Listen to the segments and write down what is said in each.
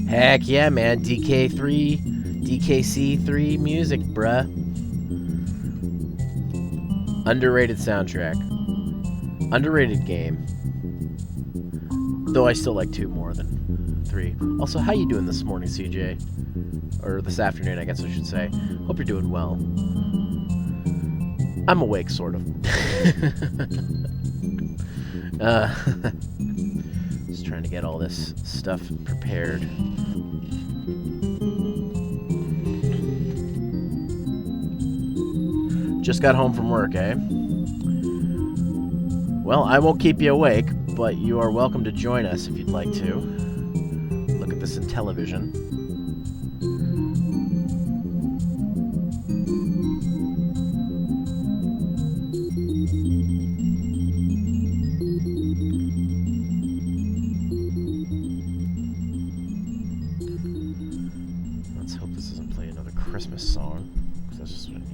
Heck yeah, man. DKC3 music, bruh. Underrated soundtrack. Underrated game. Though I still like 2 more than 3. Also, how you doing this morning, CJ? Or this afternoon, I guess I should say. Hope you're doing well. I'm awake, sort of. Just trying to get all this stuff prepared. Just got home from work, eh? Well, I won't keep you awake, but you are welcome to join us if you'd like to. Look at this Intellivision. Let's hope this doesn't play another Christmas song, because that's just what I need.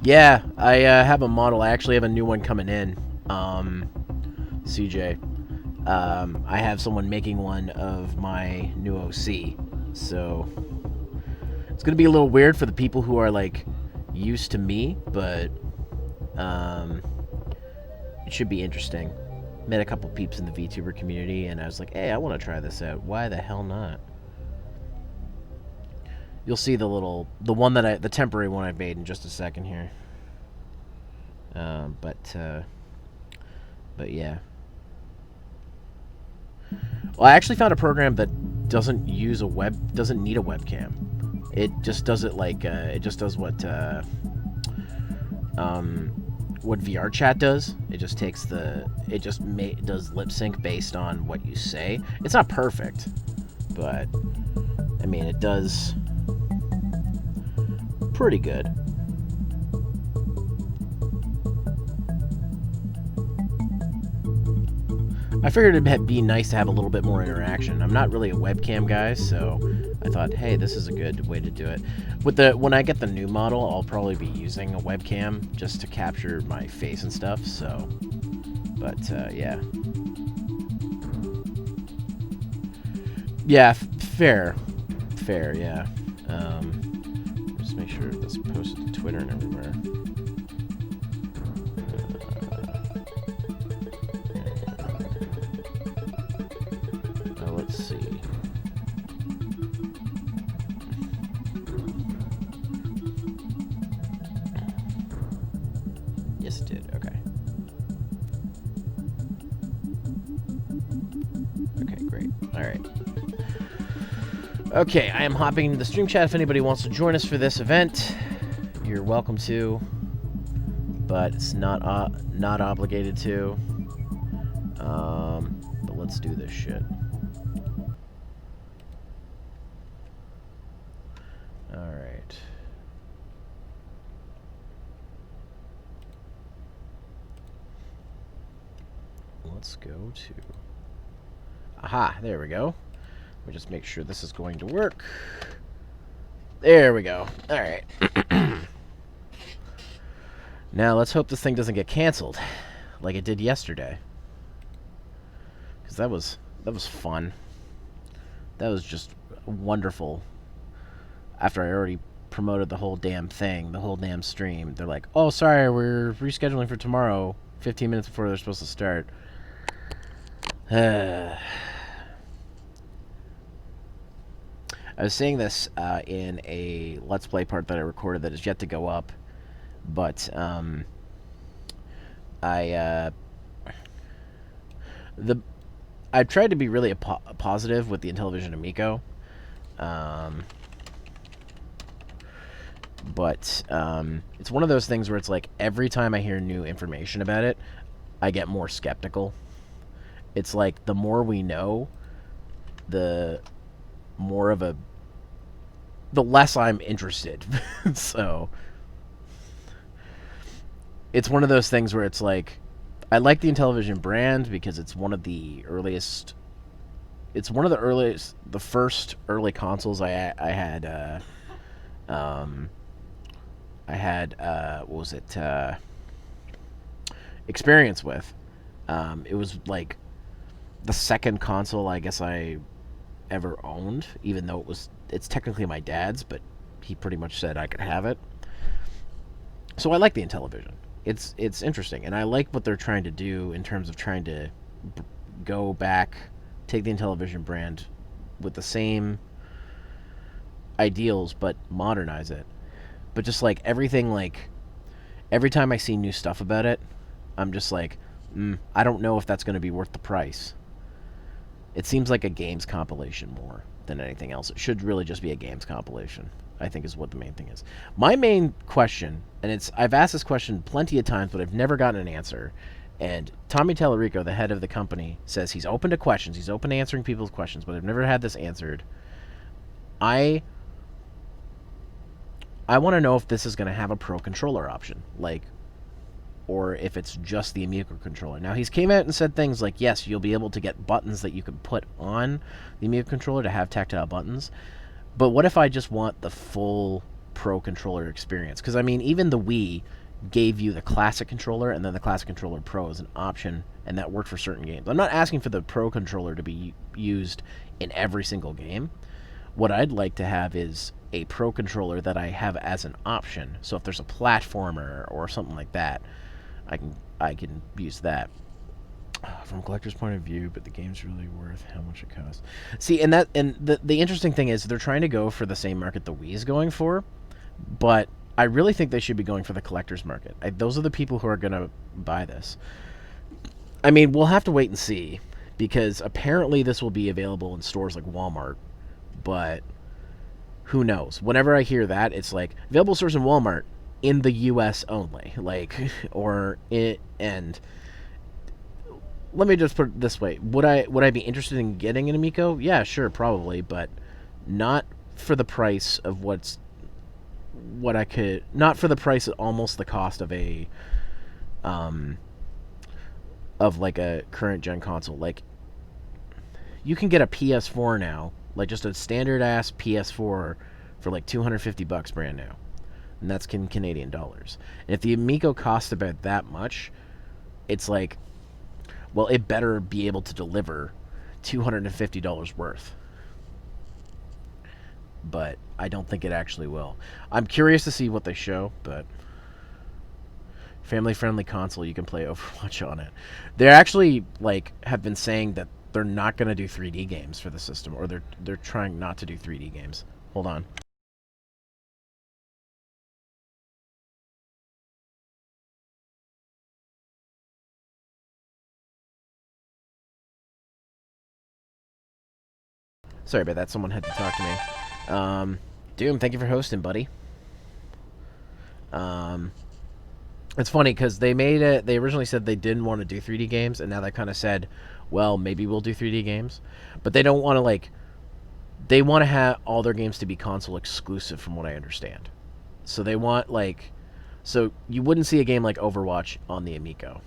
Yeah, I have a model. I actually have a new one coming in. CJ. I have someone making one of my new OC. So it's gonna be a little weird for the people who are like used to me, but it should be interesting. Met a couple peeps in the VTuber community, and I was like, hey, I want to try this out. Why the hell not? You'll see the temporary one I made in just a second here. But yeah. Well, I actually found a program that doesn't need a webcam. It just does it like it just does what VR chat does. It just takes does lip sync based on what you say. It's not perfect, but I mean it does pretty good. I figured it'd be nice to have a little bit more interaction. I'm not really a webcam guy, so I thought, hey, this is a good way to do it. When I get the new model, I'll probably be using a webcam just to capture my face and stuff. So, but yeah, yeah, fair, yeah. Just make sure this posted to Twitter and everywhere. Let's see. Yes, it did. Okay. Okay, great. All right. Okay, I am hopping into the stream chat. If anybody wants to join us for this event, you're welcome to, but it's not obligated to. But let's do this shit. Alright. Let's go to... Aha, there we go. Let me just make sure this is going to work. There we go. Alright. Now let's hope this thing doesn't get canceled like it did yesterday. Because that was fun. That was just wonderful. After I already promoted the whole damn thing, the whole damn stream, they're like, oh, sorry, we're rescheduling for tomorrow, 15 minutes before they're supposed to start. I was saying this in a Let's Play part that I recorded that is yet to go up, but I've tried to be really positive with the Intellivision Amico. But it's one of those things where it's like every time I hear new information about it, I get more skeptical. It's like the more we know, the less I'm interested. So it's one of those things where it's like I like the Intellivision brand because it's one of the earliest. It's one of the earliest, the first early consoles I had. What was it? Experience with. It was like the second console I guess I ever owned, even though it's technically my dad's, but he pretty much said I could have it. So I like the Intellivision. It's interesting, and I like what they're trying to do in terms of trying to go back, take the Intellivision brand with the same ideals, but modernize it. But just like everything, like every time I see new stuff about it, I'm just like, I don't know if that's going to be worth the price. It seems like a games compilation more than anything else. It should really just be a games compilation, I think, is what the main thing is. My main question, and I've asked this question plenty of times, but I've never gotten an answer. And Tommy Tallarico, the head of the company, says he's open to questions. He's open to answering people's questions, but I've never had this answered. I want to know if this is going to have a Pro Controller option, or if it's just the Amico controller. Now, he's came out and said things like, yes, you'll be able to get buttons that you can put on the Amico controller to have tactile buttons. But what if I just want the full pro controller experience. Because, I mean, even the Wii gave you the classic controller and then the classic controller pro as an option, and that worked for certain games. I'm not asking for the pro controller to be used in every single game. What I'd like to have is a pro controller that I have as an option. So if there's a platformer or something like that, I can use that. From a collector's point of view, but the game's really worth how much it costs. See, and the interesting thing is they're trying to go for the same market the Wii's going for, but I really think they should be going for the collector's market. Those are the people who are going to buy this. I mean, we'll have to wait and see, because apparently this will be available in stores like Walmart, but who knows? Whenever I hear that, it's like available stores in Walmart in the U.S. only, like, or it and. Let me just put it this way: would I be interested in getting an Amico? Yeah, sure, probably, but not for the price of not for the price at almost the cost of a of like a current gen console. Like, you can get a PS4 now, like just a standard ass PS4 for like $250 brand new, and that's Canadian dollars. And if the Amico costs about that much, it's like, well, it better be able to deliver $250 worth. But I don't think it actually will. I'm curious to see what they show, but family-friendly console, you can play Overwatch on it. They actually have been saying that they're not going to do 3D games for the system, or they're trying not to do 3D games. Hold on. Sorry about that. Someone had to talk to me. Doom, thank you for hosting, buddy. It's funny because they originally said they didn't want to do 3D games, and now they kind of said, well, maybe we'll do 3D games. But they don't want to, they want to have all their games to be console exclusive, from what I understand. So they want, so you wouldn't see a game like Overwatch on the Amico.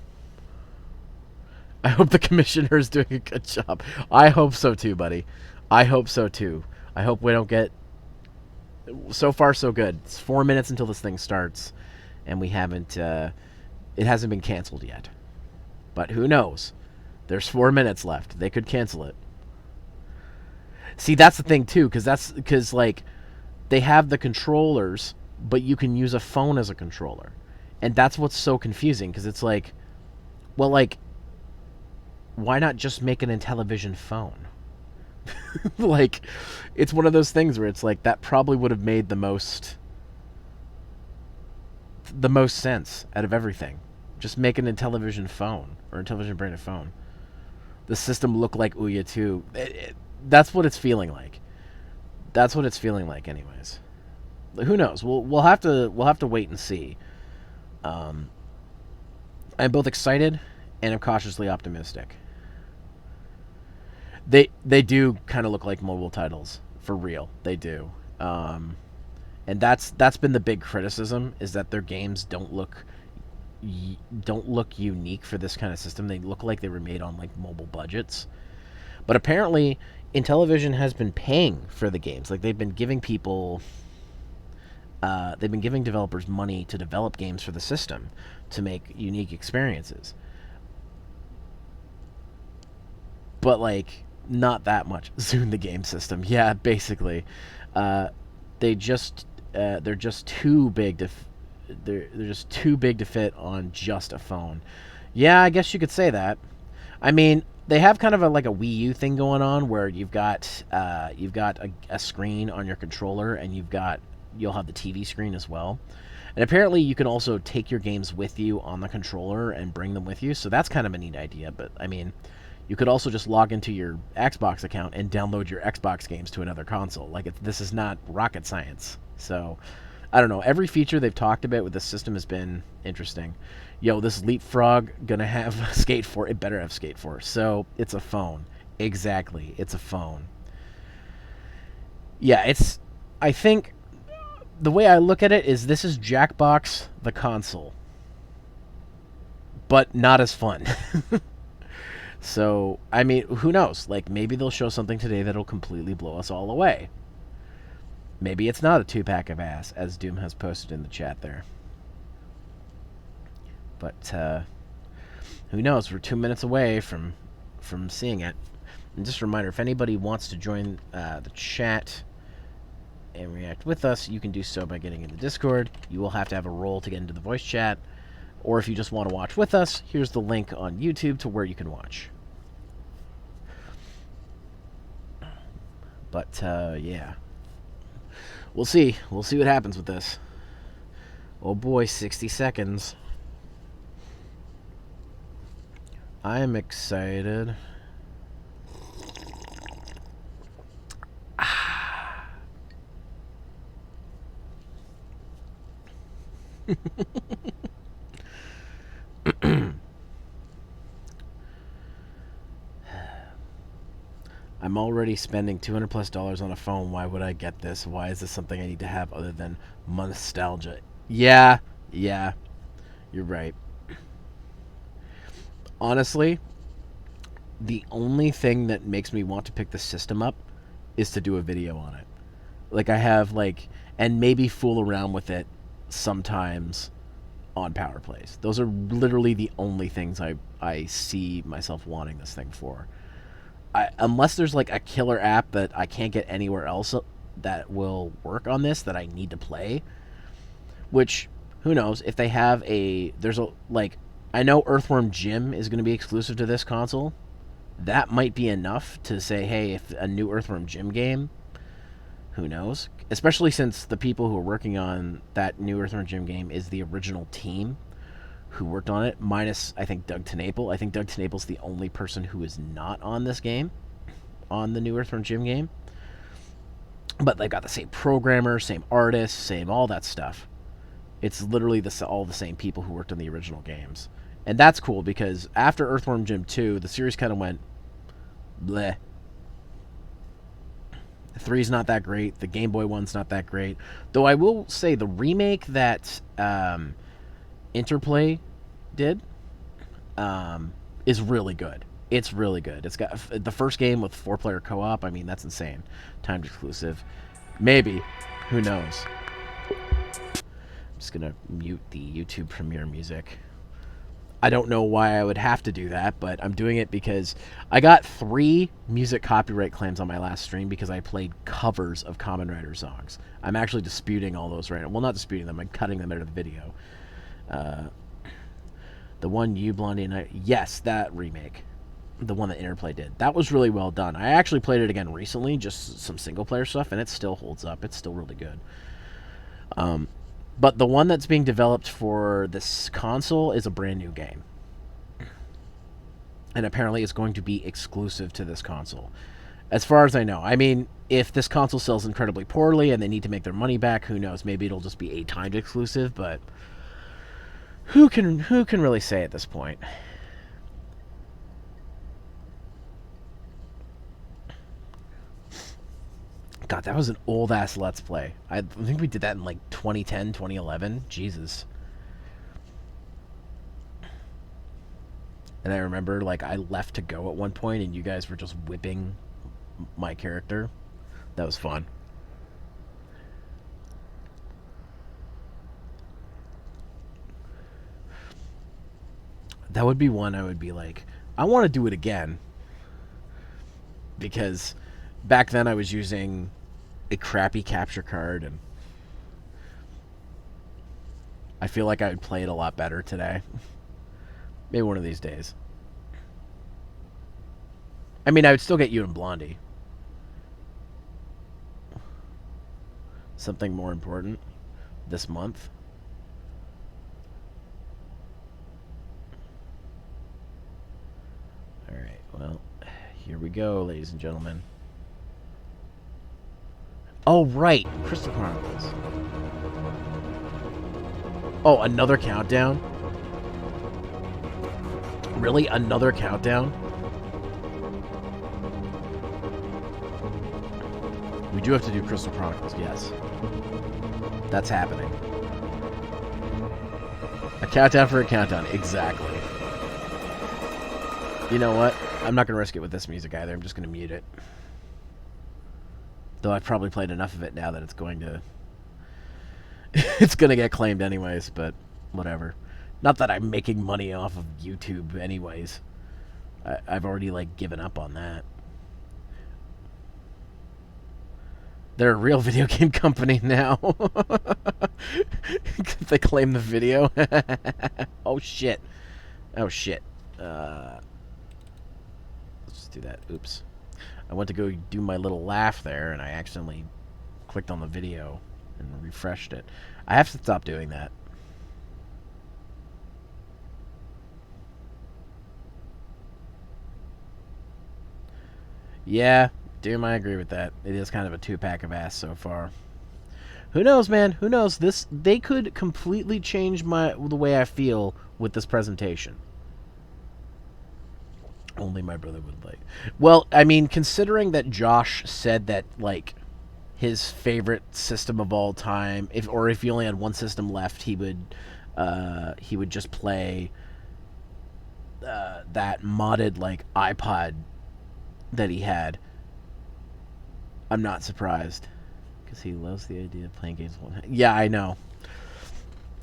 I hope the commissioner is doing a good job. I hope so too, buddy. I hope so too. I hope we don't get... So far, so good. It's 4 minutes until this thing starts, and we haven't... it hasn't been canceled yet. But who knows? There's 4 minutes left. They could cancel it. See, that's the thing too, because they have the controllers, but you can use a phone as a controller, and that's what's so confusing. Because it's like, well, why not just make an Intellivision phone? It's one of those things where it's like, that probably would have made the most sense out of everything. Just make an Intellivision phone, or Intellivision branded phone. The system looked like Ouya 2. That's what it's feeling like. That's what it's feeling like, anyways. Who knows? We'll have to wait and see. I'm both excited and I'm cautiously optimistic. They do kind of look like mobile titles, for real. They do. And that's been the big criticism, is that their games don't look unique for this kind of system. They look like they were made on mobile budgets. But apparently Intellivision has been paying for the games. They've been giving people they've been giving developers money to develop games for the system to make unique experiences. But not that much. Zune the game system. Yeah, basically. They're just too big to they're just too big to fit on just a phone. Yeah, I guess you could say that. I mean, they have kind of a Wii U thing going on, where you've got a screen on your controller, and you'll have the TV screen as well. And apparently you can also take your games with you on the controller and bring them with you. So that's kind of a neat idea. But I mean, you could also just log into your Xbox account and download your Xbox games to another console. This is not rocket science. So, I don't know. Every feature they've talked about with the system has been interesting. Yo, this Leapfrog gonna have Skate 4. It better have Skate 4. So, it's a phone. Exactly. It's a phone. Yeah, I think the way I look at it is, this is Jackbox the console, but not as fun. So, I mean, who knows? Maybe they'll show something today that'll completely blow us all away. Maybe it's not a 2-pack of ass, as Doom has posted in the chat there. But who knows? We're 2 minutes away from seeing it. And just a reminder, if anybody wants to join the chat and react with us, you can do so by getting into Discord. You will have to have a role to get into the voice chat. Or if you just want to watch with us, here's the link on YouTube to where you can watch. But, yeah. We'll see. We'll see what happens with this. Oh boy, 60 seconds. I am excited. I'm already spending $200+ on a phone. Why would I get this? Why is this something I need to have other than nostalgia? Yeah, you're right. Honestly, the only thing that makes me want to pick the system up is to do a video on it. Like, I have, like, and maybe fool around with it sometimes on Power Plays. Those are literally the only things I see myself wanting this thing for. Unless there's, like, a killer app that I can't get anywhere else that will work on this that I need to play, which, who knows, if they have I know Earthworm Jim is going to be exclusive to this console. That might be enough to say, hey, if a new Earthworm Jim game, who knows? Especially since the people who are working on that new Earthworm Jim game is the original team who worked on it, minus, I think, Doug TenNapel. I think Doug TenNapel's the only person who is not on this game, on the new Earthworm Jim game. But they've got the same programmer, same artist, same all that stuff. It's literally all the same people who worked on the original games. And that's cool, because after Earthworm Jim 2, the series kind of went bleh. 3's not that great. The Game Boy one's not that great. Though I will say the remake that Interplay did is really good. It's really good. It's got the first game with 4-player co-op. I mean, that's insane. Timed exclusive. Maybe. Who knows? I'm just going to mute the YouTube Premiere music. I don't know why I would have to do that, but I'm doing it because I got 3 music copyright claims on my last stream because I played covers of Kamen Rider songs. I'm actually disputing all those right now. Well, not disputing them. I'm cutting them out of the video. The one You, Blondie, and I... Yes, that remake. The one that Interplay did. That was really well done. I actually played it again recently, just some single-player stuff, and it still holds up. It's still really good. But the one that's being developed for this console is a brand new game. And apparently it's going to be exclusive to this console. As far as I know. I mean, if this console sells incredibly poorly and they need to make their money back, who knows? Maybe it'll just be a timed exclusive, but who can really say at this point? God, that was an old-ass Let's Play. I think we did that in, like, 2010, 2011. Jesus. And I remember, like, I left to go at one point, and you guys were just whipping my character. That was fun. That would be one I would be like, I want to do it again. Because back then I was using a crappy capture card, and I feel like I would play it a lot better today. Maybe one of these days. I mean, I would still get you and Blondie. Something more important this month. Alright, well, here we go, ladies and gentlemen. Oh, right. Crystal Chronicles. Oh, another countdown? Really? Another countdown? We do have to do Crystal Chronicles, yes. That's happening. A countdown for a countdown, exactly. You know what? I'm not going to risk it with this music either. I'm just going to mute it. Though I've probably played enough of it now that it's going to it's going to get claimed anyways, but whatever. Not that I'm making money off of YouTube anyways. I've already, like, given up on that. They're a real video game company now. They claim the video. Oh, shit. Oh, shit. Let's just do that. Oops. I went to go do my little laugh there, and I accidentally clicked on the video and refreshed it. I have to stop doing that. Yeah, Doom, I agree with that. It is kind of a two-pack of ass so far. Who knows, man? Who knows? They could completely change the way I feel with this presentation. Only my brother would like. Well, I mean, considering that Josh said that, like, his favorite system of all time, if he only had one system left, he would just play that modded, like, iPod that he had. I'm not surprised, because he loves the idea of playing games one hand. Yeah, I know.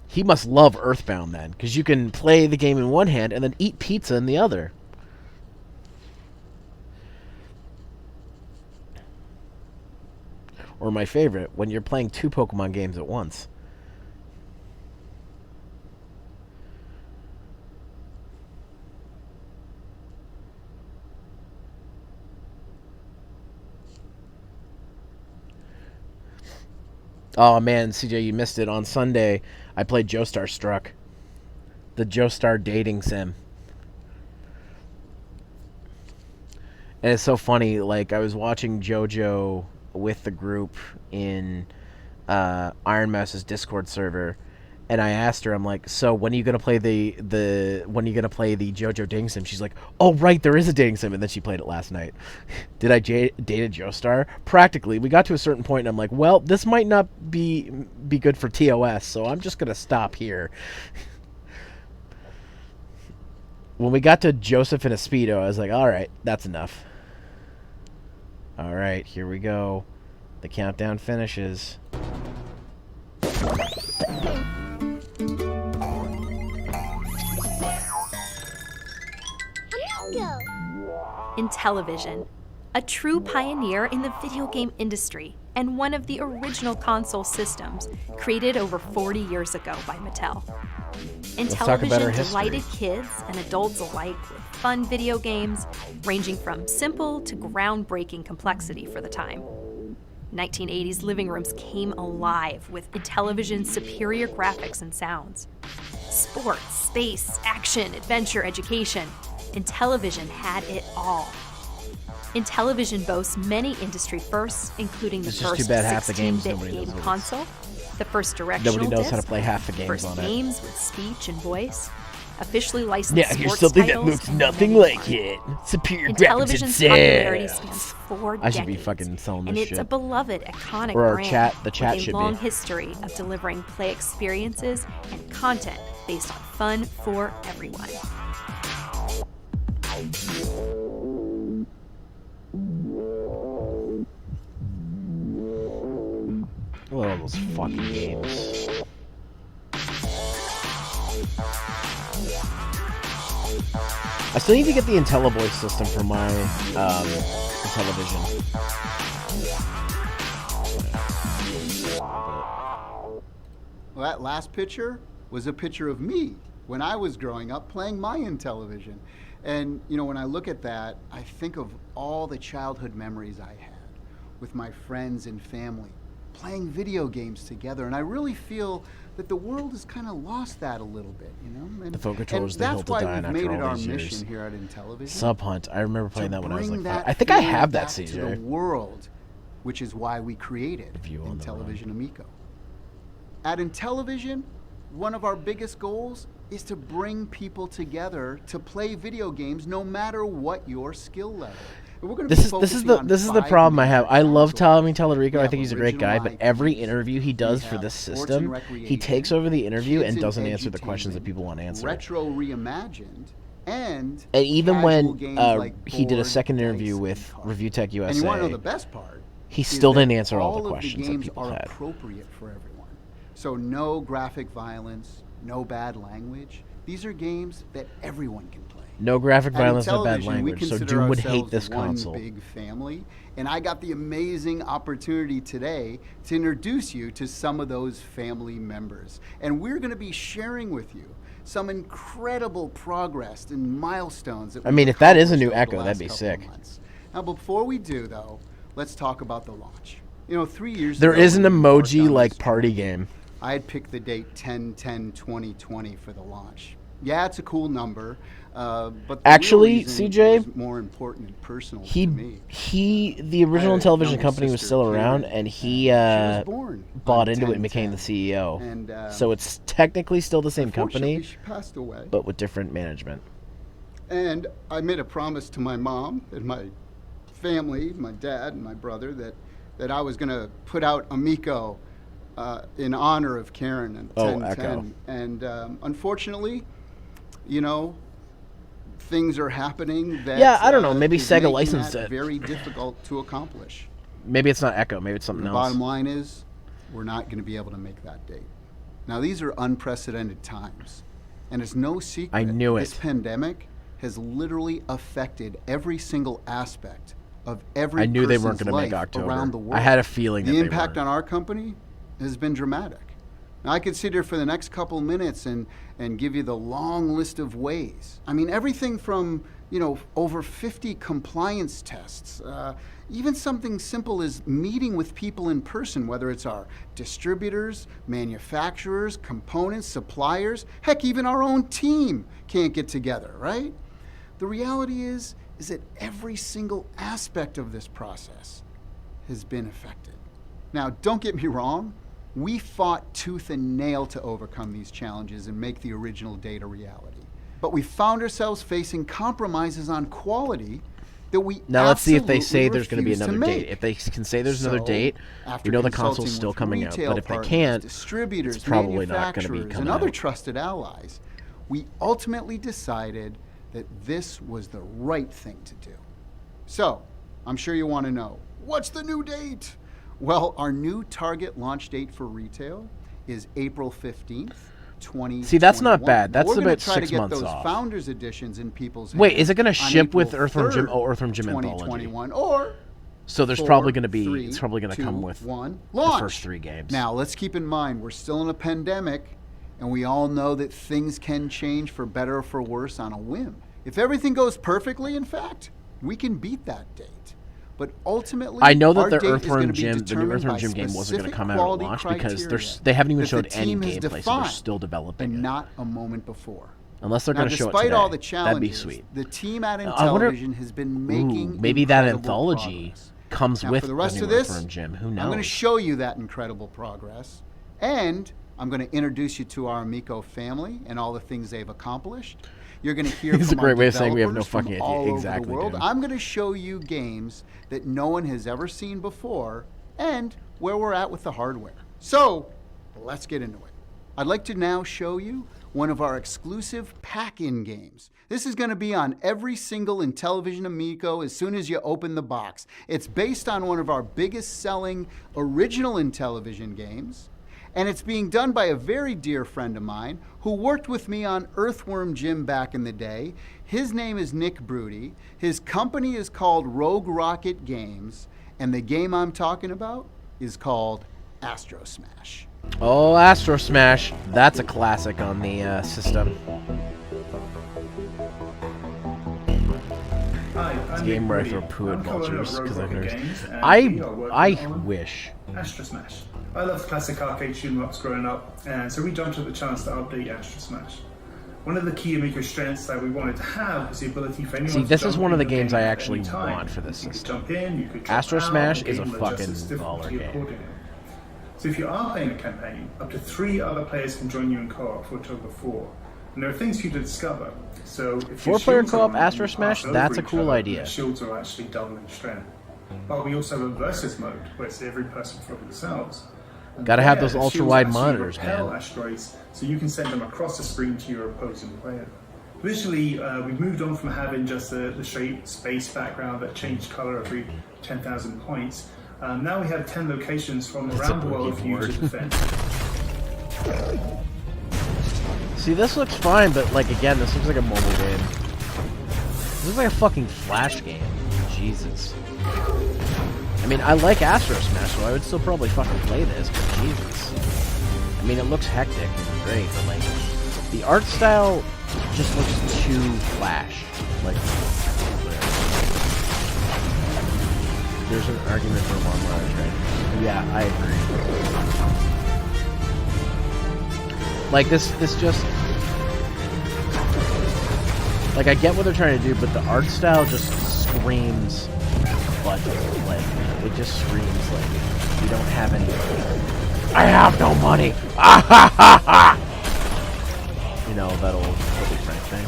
He must love Earthbound then, because you can play the game in one hand and then eat pizza in the other. Or my favorite, when you're playing 2 Pokemon games at once. Oh man, CJ, you missed it. On Sunday, I played Joestar Struck. The Joestar dating sim. And it's so funny, like, I was watching JoJo with the group in Iron Mouse's Discord server, and I asked her, I'm like, so when are you gonna play the JoJo dating sim? She's like, oh right, there is a dating sim, and then she played it last night. Did I date a Joestar? Practically. We got to a certain point, and I'm like, well, this might not be good for TOS, so I'm just gonna stop here. When we got to Joseph in a Speedo, I was like, all right, that's enough. All right, here we go. The countdown finishes. Intellivision, a true pioneer in the video game industry and one of the original console systems created over 40 years ago by Mattel. Intellivision delighted kids and adults alike with fun video games ranging from simple to groundbreaking complexity for the time. 1980s living rooms came alive with Intellivision's superior graphics and sounds. Sports, space, action, adventure, education. Intellivision had it all. Intellivision boasts many industry firsts, incling the first 16-bit game console, the first directional disc, nobody knows how to play half the games on it. First games with speech and voice, officially licensed sports here's something titles, that looks nothing like it. Superior graphics and popularity spans 4 decades, I should be fucking selling this and it's shit. a beloved, iconic or our brand the chat with should a long be. history of delivering play experiences and content based on fun for everyone. Look at all those fucking games. I still need to get the IntelliVoice system for my Intellivision. Well, that last picture was a picture of me when I was growing up playing my Intellivision. And, you know, when I look at that, I think of all the childhood memories I had with my friends and family, playing video games together. And I really feel that the world has kind of lost that a little bit, you know? And, the phone controllers they built to die after all these years. That's why we've made it our mission here at Intellivision. Sub Hunt. I remember playing that when I was like 5. I think I have that, CJ. To the world, which is why we created Intellivision Amico. At Intellivision, one of our biggest goals is to bring people together to play video games no matter what your skill level. This is the problem I have. I love Tommy Tallarico. I think he's a great guy, but every interview he does for this system, he takes over the interview and doesn't answer the questions that people want answered. Retro reimagined, and even when he did a second interview with Review Tech USA, and you want to know the best part? He still is that didn't answer all the of questions the that games people are had. appropriate for everyone. So no graphic violence, no bad language. These are games that everyone can play. No graphic At violence, no bad Intellivision, language. we So consider Doom would hate ourselves this one console. big family, and I got the amazing opportunity today to introduce you to some of those family members. And we're going to be sharing with you some incredible progress and milestones that I mean, if that is a new accomplished Echo, over the that'd be last couple of sick. months. Now, before we do, though, let's talk about the launch. You know, 3 years There ago, is an when we worked emoji on like this party game, game. I had picked the date 10/10/2020 for the launch. Yeah, it's a cool number, but the Actually, real reason CJ, was more important and personal to me. The original I had a television younger company was sister, still around, Karen, and he she was born bought on into it and became the 10/10. CEO. And, So it's technically still the same unfortunately, company, she passed away. but with different management. And I made a promise to my mom and my family, my dad and my brother, that I was going to put out Amico in honor of Karen and 10/10. And unfortunately, you know, things are happening that I don't know. Maybe is Sega making licensed that it. very difficult to accomplish. Maybe it's not Echo. Maybe it's something The else. bottom line is, we're not going to be able to make that date. Now, these are unprecedented times, and it's no secret. I knew This it. pandemic has literally affected every single aspect of every I knew they weren't person's going to make life October. around the world. I had a feeling that the they impact were. on our company has been dramatic. Now, I could sit here for the next couple minutes and give you the long list of ways. I mean, everything from, you know, over 50 compliance tests, even something simple as meeting with people in person, whether it's our distributors, manufacturers, components, suppliers, heck, even our own team can't get together, right? The reality is that every single aspect of this process has been affected. Now, don't get me wrong, we fought tooth and nail to overcome these challenges and make the original date a reality. But we found ourselves facing compromises on quality that we Now let's see if they absolutely say there's going to be refused another make. date. If they can say there's another So, date, after we know the consulting console's still with coming out. retail But if they partners, can't, distributors, it's probably not going to be manufacturers, coming and other out. trusted allies, we ultimately decided that this was the right thing to do. So, I'm sure you want to know, what's the new date? Well, our new target launch date for retail is April 15th, 2021. See, that's not bad. That's We're gonna about try 6 to get months those off. Founders editions in people's hands. Wait, is it going to on ship with April Earthworm Jim? 3rd, Oh, Earthworm Jim Anthology. 2021, or So there's 4, probably going to be. 3, It's probably going to 2, come with 1, the launch. first 3 games. Now, let's keep in mind, we're still in a pandemic, and we all know that things can change for better or for worse on a whim. If everything goes perfectly, in fact, we can beat that date. But ultimately, I know that our the date is gonna Earthworm be Jim, the new determined Earthworm by Jim game wasn't going to specific come out at quality launch because criteria they haven't even that showed the any team has gameplay, so they're defined, still developing and it. not a moment before. Unless they're Now, going to show it despite today. all the That'd be challenges, sweet. the team at I wonder- Intellivision has been making maybe that incredible anthology progress. comes Now, with for the rest new of this, Earthworm Jim. Who knows? I'm going to show you that incredible progress, and I'm going to introduce you to our Amico family and all the things they've accomplished. You're going to hear It's from a great our way of saying we have no developers from fucking idea. all Exactly, over the world. dude. I'm going to show you games that no one has ever seen before and where we're at with the hardware. So, let's get into it. I'd like to now show you one of our exclusive pack-in games. This is going to be on every single Intellivision Amico as soon as you open the box. It's based on one of our biggest selling original Intellivision games, and it's being done by a very dear friend of mine who worked with me on Earthworm Jim back in the day. His name is Nick Broody. His company is called Rogue Rocket Games, and the game I'm talking about is called Astro Smash. Oh, Astro Smash. That's a classic on the system. Hi, It's a I'm game Nick where I Broody. throw poo at I'm co-owner of vultures Rogue because I've Rocket never. Games, and we are working I on wish. Astro Smash. I loved classic arcade shoot 'em ups growing up, and so we jumped at the chance to update Astro Smash. One of the key Amico strengths that we wanted to have was the ability for anyone See, to this jump is one of the into games game I at actually any time. want for this You could system. jump in, you could jump Astro out, Smash the is a game will adjust fucking its difficulty baller game. accordingly. So if you are playing a campaign, up to 3 other players can join you in co-op for a total of 4. And there are things for you to discover. So if your 4-player shields are co-op on, Astro you Smash, pass that's over a each cool other, idea. and the shields are actually double in strength. But we also have a versus mode, where it's every person for themselves. And Gotta have there, those the shields ultra-wide actually monitors, repel man. asteroids, so you can send them across the screen to your opposing player. Visually, we've moved on from having just the straight space background that changed color every 10,000 points. Now we have 10 locations from around the world for you to defend. See, this looks fine, but like again, this looks like a mobile game. This looks like a fucking Flash game. Jesus. I mean, I like Astro Smash, so I would still probably fucking play this, but Jesus. I mean, it looks hectic and great, but like, the art style just looks too Flash. Like, there's an argument for one where I was right. Yeah, I agree. Like, this just... Like, I get what they're trying to do, but the art style just screams budget. Like, it just screams like, you don't have any... I have no money! Ah ha ha ha! You know, that old Little Frank thing.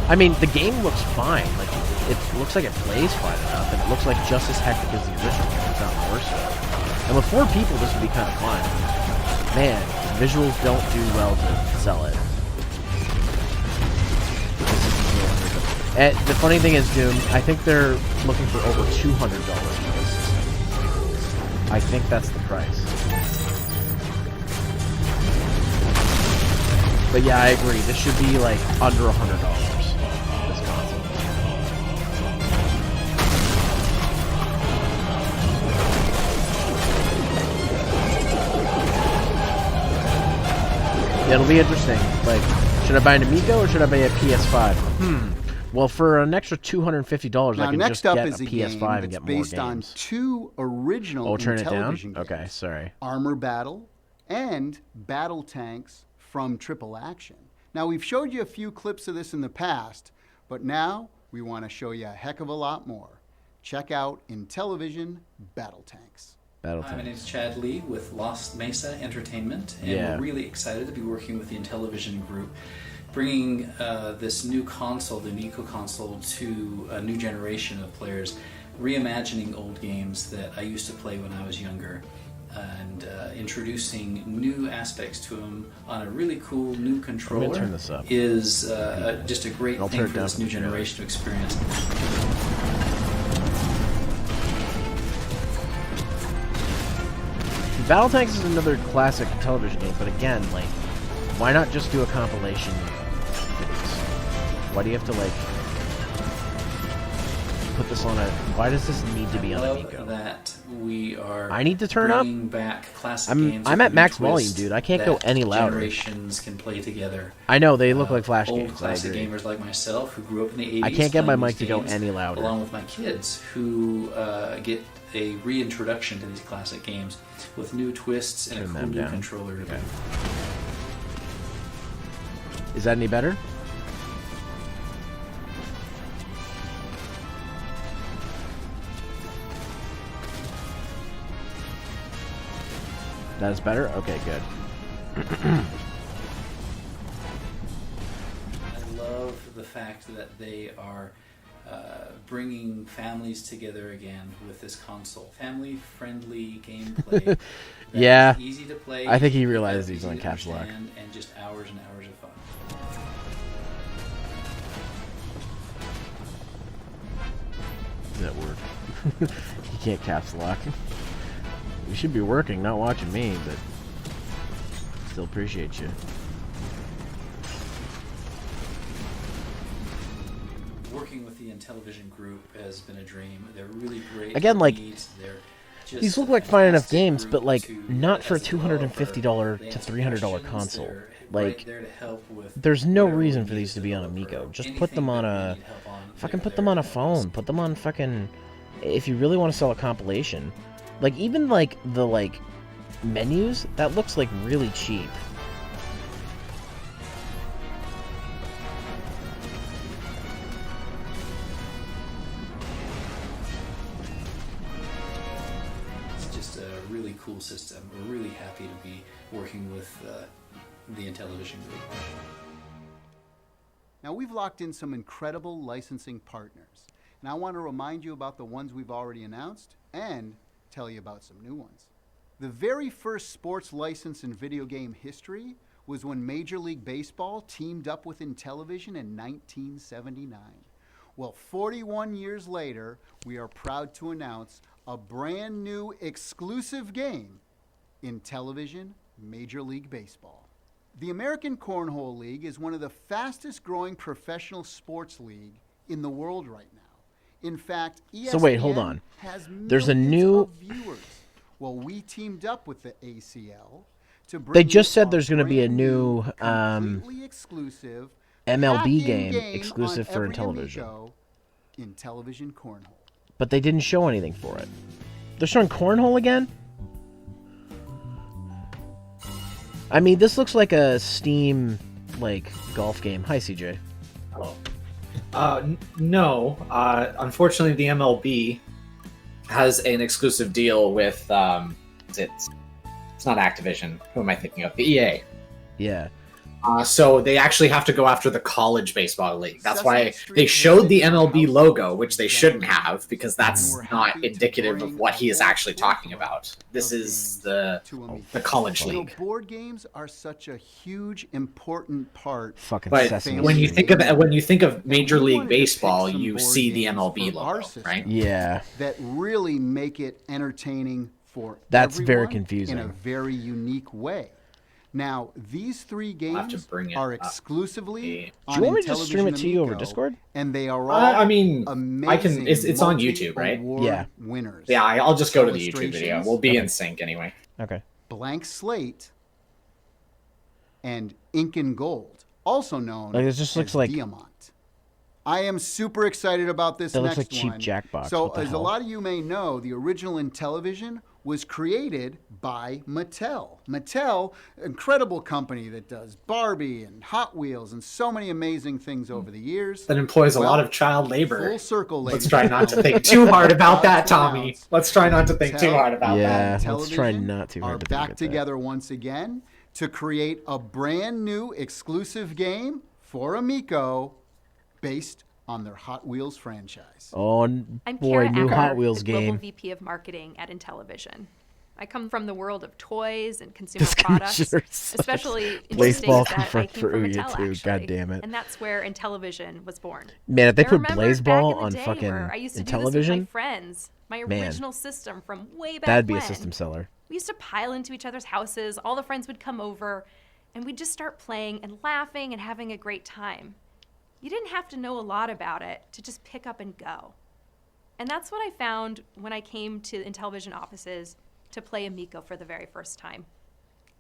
I mean, the game looks fine. Like, it looks like it plays fine enough, and it looks like just as hectic as the original, if not more so. And with 4 people, this would be kind of fun. Man, visuals don't do well to sell it. And the funny thing is, Doom, I think they're looking for over $200 for this system. I think that's the price. But yeah, I agree. This should be like under $100. This console. Yeah, it'll be interesting. Like, should I buy an Amico or should I buy a PS5? Well, for an extra $250, now, I can next just up get is a PS5 and get more games. based on 2 original turn it down? Intellivision games. Okay, sorry. Armor Battle and Battle Tanks from Triple Action. Now, we've showed you a few clips of this in the past, but now we want to show you a heck of a lot more. Check out Intellivision Battle Tanks. Battle Hi, my Tanks. name is Chad Lee with Lost Mesa Entertainment, and Yeah. we're really excited to be working with the Intellivision Group, bringing this new console, the Amico console, to a new generation of players, reimagining old games that I used to play when I was younger, and introducing new aspects to them on a really cool new controller. I'm gonna turn this up. Is just a great I'll thing turn it for down this from new here. generation to experience. Battle Tanks is another classic television game, but again, like, why not just do a compilation of these? Why do you have to, like, put this on a... Why does this need to be on Amico? That we are I need to turn up? bringing back classic I'm games at with a new max twist volume, dude. I can't go that any louder. Generations can play together. I know, they look like Flash Old games. I classic agree. gamers like myself who grew up in the 80s. I can't get my playing mic to these go games, any louder. Along with my kids who get a reintroduction to these classic games with new twists and Turn a cool them new down. controller. Okay. Is that any better? That is better? Okay, good. I love the fact that they are bringing families together again with this console. Family-friendly gameplay. that Yeah. is easy to play. I think he realized he's easy on to caps lock. understand, and just hours and hours of fun. Does that work? You can't caps lock. You should be working, not watching me, but still appreciate you. Working with the Intellivision group has been a dream. They're really great. Again, like, They're just these look a like fine enough fantastic games, group but like to, not for a as a developer, $250 they to answer $300 questions. console. They're Like, right there to help with there's no whatever reason for we these to need be on develop Amico. or Just put them anything on that we a need help on, fucking they're put them there on a to help us. phone. Put them on fucking. If you really want to sell a compilation, like even like the like menus, that looks like really cheap. It's just a really cool system. We're really happy to be working with the Intellivision group. Now, we've locked in some incredible licensing partners, and I want to remind you about the ones we've already announced and tell you about some new ones. The very first sports license in video game history was when Major League Baseball teamed up with Intellivision in 1979. Well, 41 years later, we are proud to announce a brand new exclusive game in Intellivision Major League Baseball. The American Cornhole League is one of the fastest growing professional sports league in the world right now. In fact, ESPN So wait, hold on. has There's a millions new- of viewers. Well, we teamed up with the ACL to bring They just you said there's gonna be a brand new, completely exclusive MLB pack-in game exclusive on for every Intellivision. Amico in Intellivision Cornhole. But they didn't show anything for it. They're showing Cornhole again? I mean, this looks like a Steam, like, golf game. Hi, CJ. No. Unfortunately, the MLB has an exclusive deal with it's not Activision. Who am I thinking of? The EA. Yeah. So they actually have to go after the college baseball league. That's Sesame why Street they showed the Music MLB House logo, which they shouldn't Generation. have, because that's And we're not happy to indicative of bring what he is a whole actually talking plethora about. This of is games the to Amico. college You know, league. board games are such a huge, important part. Fucking But Sesame when you Street. think of Major we League wanted to pick Baseball, some you board see the games MLB for our logo, system. right? Yeah. That really make it entertaining for That's very everyone confusing. in a very unique way. Now, these three have to games bring it are up. exclusively Do on you want me to just stream it Intellivision to you over Amico, Discord? and they are all I mean, amazing I can. It's on YouTube, right? multi-award Yeah. winners. Yeah, I'll just go to the YouTube video. Illustrations, We'll be in sync anyway. Okay. Blank Slate, and Ink and Gold, also known Like, it just looks as like- Diamant. I am super excited about this That looks next like cheap one. Jackbox. So, What the as hell? a lot of you may know, the original Intellivision was created by Mattel. Mattel, incredible company that does Barbie and Hot Wheels and so many amazing things over the years. That employs a Well, lot of child labor. Full circle, ladies. Let's try and not to gentlemen. think too hard about that, Proud to Tommy. announce Let's try not to think too Mattel hard about Yeah. that. and let's try Intellivision not too hard are to think back of that. together once again to create a brand new exclusive game for Amico based on their Hot Wheels franchise. Oh, I'm boy, Kara new Acker, Hot Wheels the Global game. VP of Marketing at Intellivision. I come from the world of toys and consumer This products, commissioner sucks. especially interesting Baseball that I confirmed came for from Ouya Mattel, too. actually. God damn it. And that's where Intellivision was born. Man, if they I put remember Blaze back Ball in the on day fucking where I used to do this with my Intellivision, friends, my Man. original system from way back that'd be when. a system seller. We used to pile into each other's houses. All the friends would come over, and we'd just start playing and laughing and having a great time. You didn't have to know a lot about it to just pick up and go. And that's what I found when I came to Intellivision offices to play Amico for the very first time.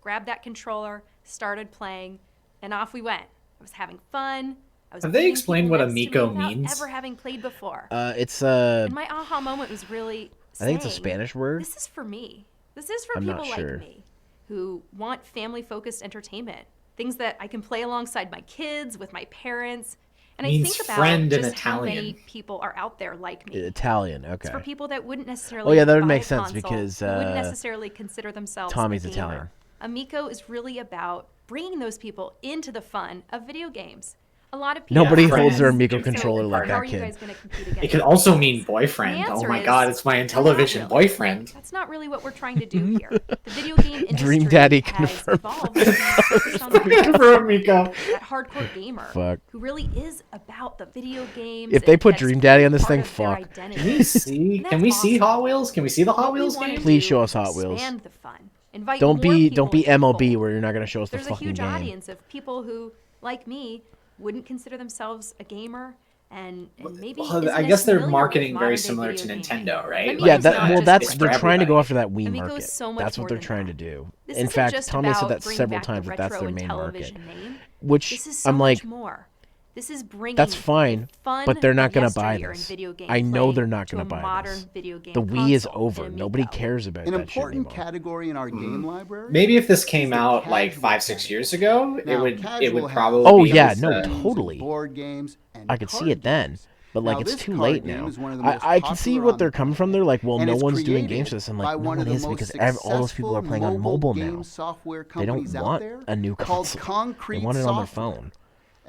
Grabbed that controller, started playing, and off we went. I was having fun. I was Have they meeting explained people what next to me Amico without means? ever having played before. It's And my aha moment was really I think it's a saying, Spanish word. This is for me. This is for I'm not people sure. like me who want family-focused entertainment. Things that I can play alongside my kids, with my parents. And I Means think about friend in just how many Italian. people are out there like me. Italian. Okay. It's for people that wouldn't necessarily Oh, yeah, that would buy make a sense console, because, who wouldn't necessarily consider themselves Tommy's a gamer. Italian. Amico is really about bringing those people into the fun of video games. A lot of people Nobody Yeah, holds their friends. Amico It's controller like how that are you kid. guys going to compete against? It could also mean boyfriend. The Oh answer my is god, it's my not Intellivision really. boyfriend. That's not really what we're trying to do here. The video game industry Dream Daddy has confirmed. evolved to be focused on the For Amico. that hardcore gamer Fuck. who really is about the video games. If they and put that's Dream Daddy on this part thing, of their fuck. identity. Can we see? And Can we that's see awesome. Hot Wheels? Can we see the Hot What we Wheels wanna game? Please do show us is Hot Wheels. expand the fun. Invite Don't more be people don't be into the MLB fold. where you're not gonna show us the There's a fucking huge game. audience of people who, like me, wouldn't consider themselves a gamer and maybe Well, isn't I guess as they're familiar with marketing very modern-day similar to video gaming. Nintendo, right? Amico's Yeah, not that just well, for that's for they're trying to go everybody. after that Wii Amico is market. so much That's what more they're than trying that. to do. This In isn't fact, just Tommy said about that bringing several back the times that that's their retro main market. Intellivision name. Which This is so I'm much like, more. This is bringing that's fine, a fun but they're not gonna buy yesteryear in this. video game I know play they're not to gonna a buy modern this. video game The Wii is console over. in Nobody Amico. cares about An that shit important anymore. category in our game library. Maybe if this came the out like casual 5-6 years ago, it Now, would casual has probably Oh, be yeah, just, no, games, totally. Board games and I could see card it then. games. But like Now, it's this too card late game now. is one of the most I can see popular what on they're the coming from. planet, They're like, well, and no it's one's doing created games for this. I'm by like, no one one of the is most because all those people are successful playing on mobile game now. software They don't companies out want there a new called console. Concrete They want it on their Software. phone.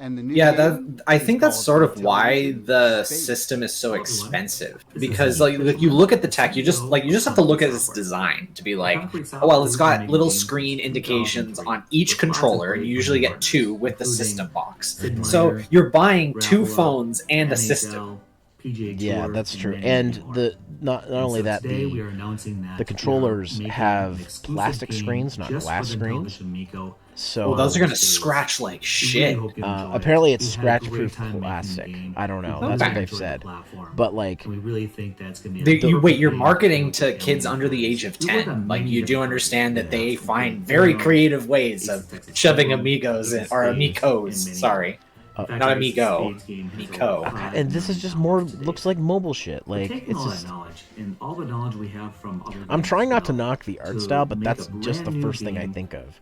And the new I think that's called sort of why Intellivision the Space. system is so expensive, because like you look at the tech, you just have to look at its design to be like, oh well, it's got little screen indications on each controller, and you usually get 2 with the system box. So you're buying 2 phones and a system. Yeah, that's true. And the not only that, the controllers have plastic screens, not glass screens. So those are gonna scratch like shit. Apparently, it's scratch-proof plastic. I don't know. That's what they've said. But like, you're marketing to kids under the age of 10. Like, you do understand that they find very creative ways of shoving amigos in, or amicos. Sorry. Not Amigo, Amico. And this is just more, looks like mobile shit. Like, it's just... I'm trying not to knock the art style, but that's just the first thing I think of.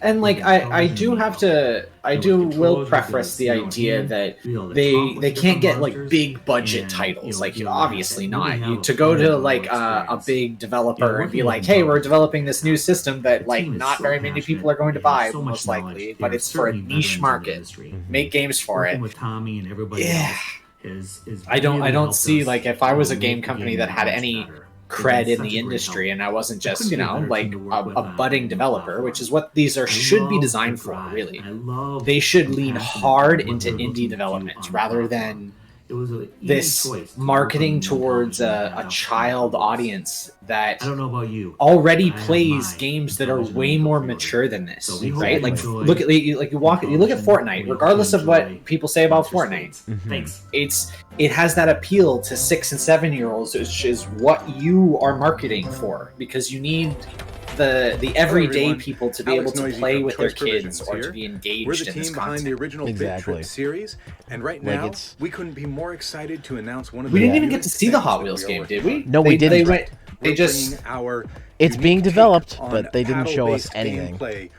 And like, I will preface the idea that they can't get like big budget titles. Like, obviously not. To go to like a big developer and be like, hey, we're developing this new system that like not very many people are going to buy, most likely, but it's for a niche market. Make games for it. Yeah. I don't see, like, if I was a game company that had any cred in the industry and I wasn't just, like a budding developer, which is what these should be designed for, really. They should lean hard into indie development rather than this marketing towards a child audience that already plays games that are way more mature than this, right? Like, you look at Fortnite. Regardless of what people say about Fortnite, it has that appeal to 6 and 7-year-olds, which is what you are marketing for, because you need the everyday people to be able to play with their kids or to be engaged in this content. The original Big Trip series, and right now we couldn't be more excited to announce one of the. We didn't even get to see the Hot Wheels game, did we? No, we didn't. It's being developed, but they didn't show us anything. Like,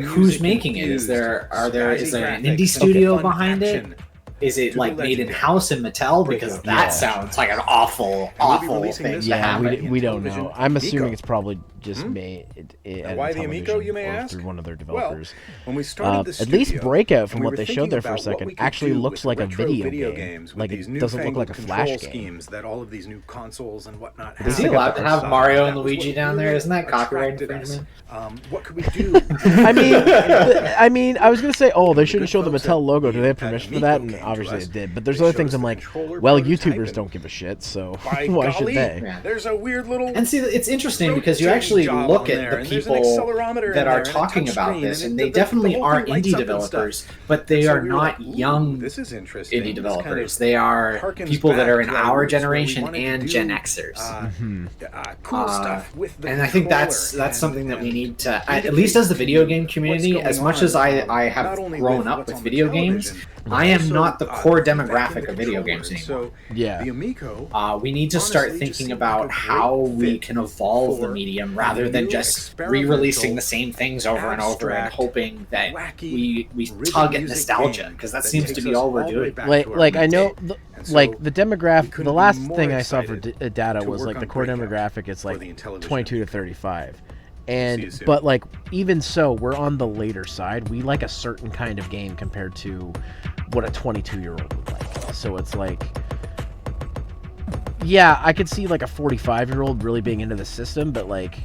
who's making it? Is there an indie studio behind it? Is it like made in house in Mattel? Because that sounds like an awful thing to happen. We don't know. I'm assuming it's probably just made why the Amico, you may ask? Through one of their developers. When we started the at least Breakout, from what they showed there for a second, actually looks like a video game. Like, it doesn't look like a Flash game. That all of these new consoles and whatnot. Is he allowed to have Mario and Luigi down there? Isn't that copyright infringement? What could we do? I mean, I was gonna say, they shouldn't show the Mattel logo. Do they have permission for that? And obviously they did. But there's other things I'm like, well, YouTubers don't give a shit, so why should they? There's a weird little. And see, it's interesting because you actually look at the people that are talking about this, and they definitely are indie developers, but they are not young indie developers. They are people that are in our generation and Gen Xers. Cool stuff with the and I think that's something that we need to, at least as the video game community, as much as I have grown up with video games, I am not the core demographic of video games anymore. We need to start thinking about how we can evolve the medium rather than just re-releasing the same things over and over and hoping that we tug at nostalgia, because that seems to be all we're doing. Like I know, like the demographic. The last thing I saw for data was like the core demographic. It's like 22 to 35. But like, even so, we're on the later side. We like a certain kind of game compared to what a 22-year-old would like. So it's like, yeah, I could see like a 45-year-old really being into the system, but like,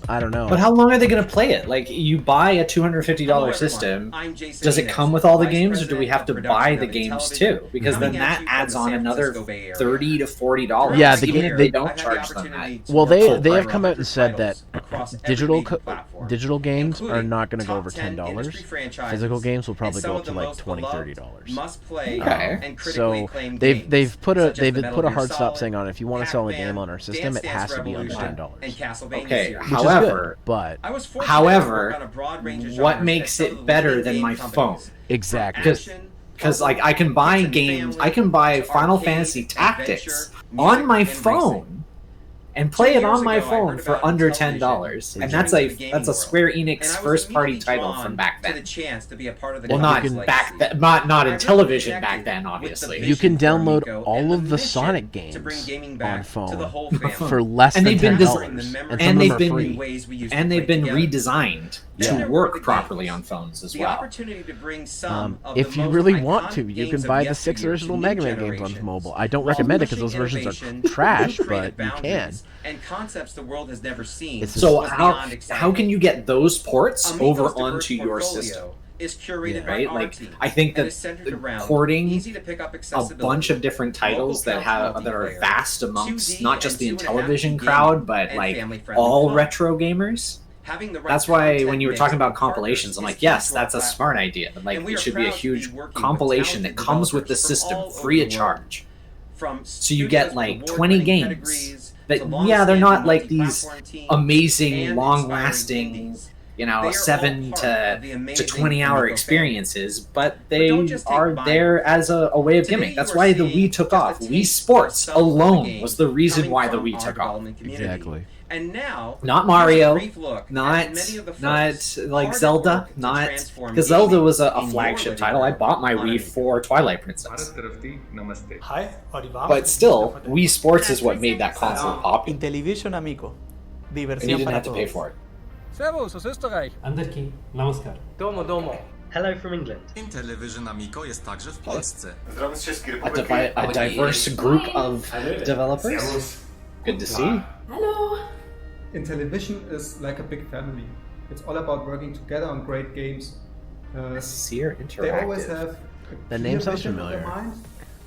I don't know. But how long are they going to play it? Like, you buy a $250 system. Does it come with all the games, or do we have to buy the games too? Because then that adds on another $30 to $40. Yeah, even if they don't charge them that. Well, they have come out and said that digital games are not going to go over $10. Physical games will probably go up to like $20, $30. Okay. So they've put a hard stop saying on it. If you want to sell a game on our system, it has to be under $10. Okay. However, what makes it better than my phone? Exactly. Because like, I can buy games, I can buy Final Fantasy Tactics on my phone and play it on my phone for under $10, and that's a Square Enix first-party title from back then. Well, not Intellivision back then, obviously. You can download all of the Sonic games on phone for less than $10, and they've been redesigned to work properly on phones as well. Opportunity to bring some if you really want to, you can buy the 6 original Mega Man games on mobile. I don't recommend it because those versions are trash, but you can. And concepts the world has never seen. So how can you get those ports over onto your system? Is curated right? by Like, team, I think that porting a bunch of different titles that are vast amongst not just the Intellivision crowd, but like all retro gamers. That's why when you were talking about compilations, I'm like, yes, that's a smart idea. But like, it should be a huge compilation that comes with the system free of charge. So you get like 20 games that, yeah, they're not like these amazing, long-lasting, 7 to 20 hour experiences, but they are there as a way of gimmick. That's why the Wii took off. Wii Sports alone was the reason why the Wii took off. Exactly. And now, not Mario, not like Zelda, not because Zelda was a flagship title. I bought my Wii for Twilight Princess. But still, Wii Sports is what made that console popular. Intellivision Amico. And you didn't have to pay for it. Servus aus Österreich. Anderki, namaskar. Domo, domo. Hello from England. Intellivision Amico jest także w Polsce. A diverse group of developers. Good to see. Hello. Intellivision is like a big family. It's all about working together on great games. Seer Interactive. They always have the name sounds familiar.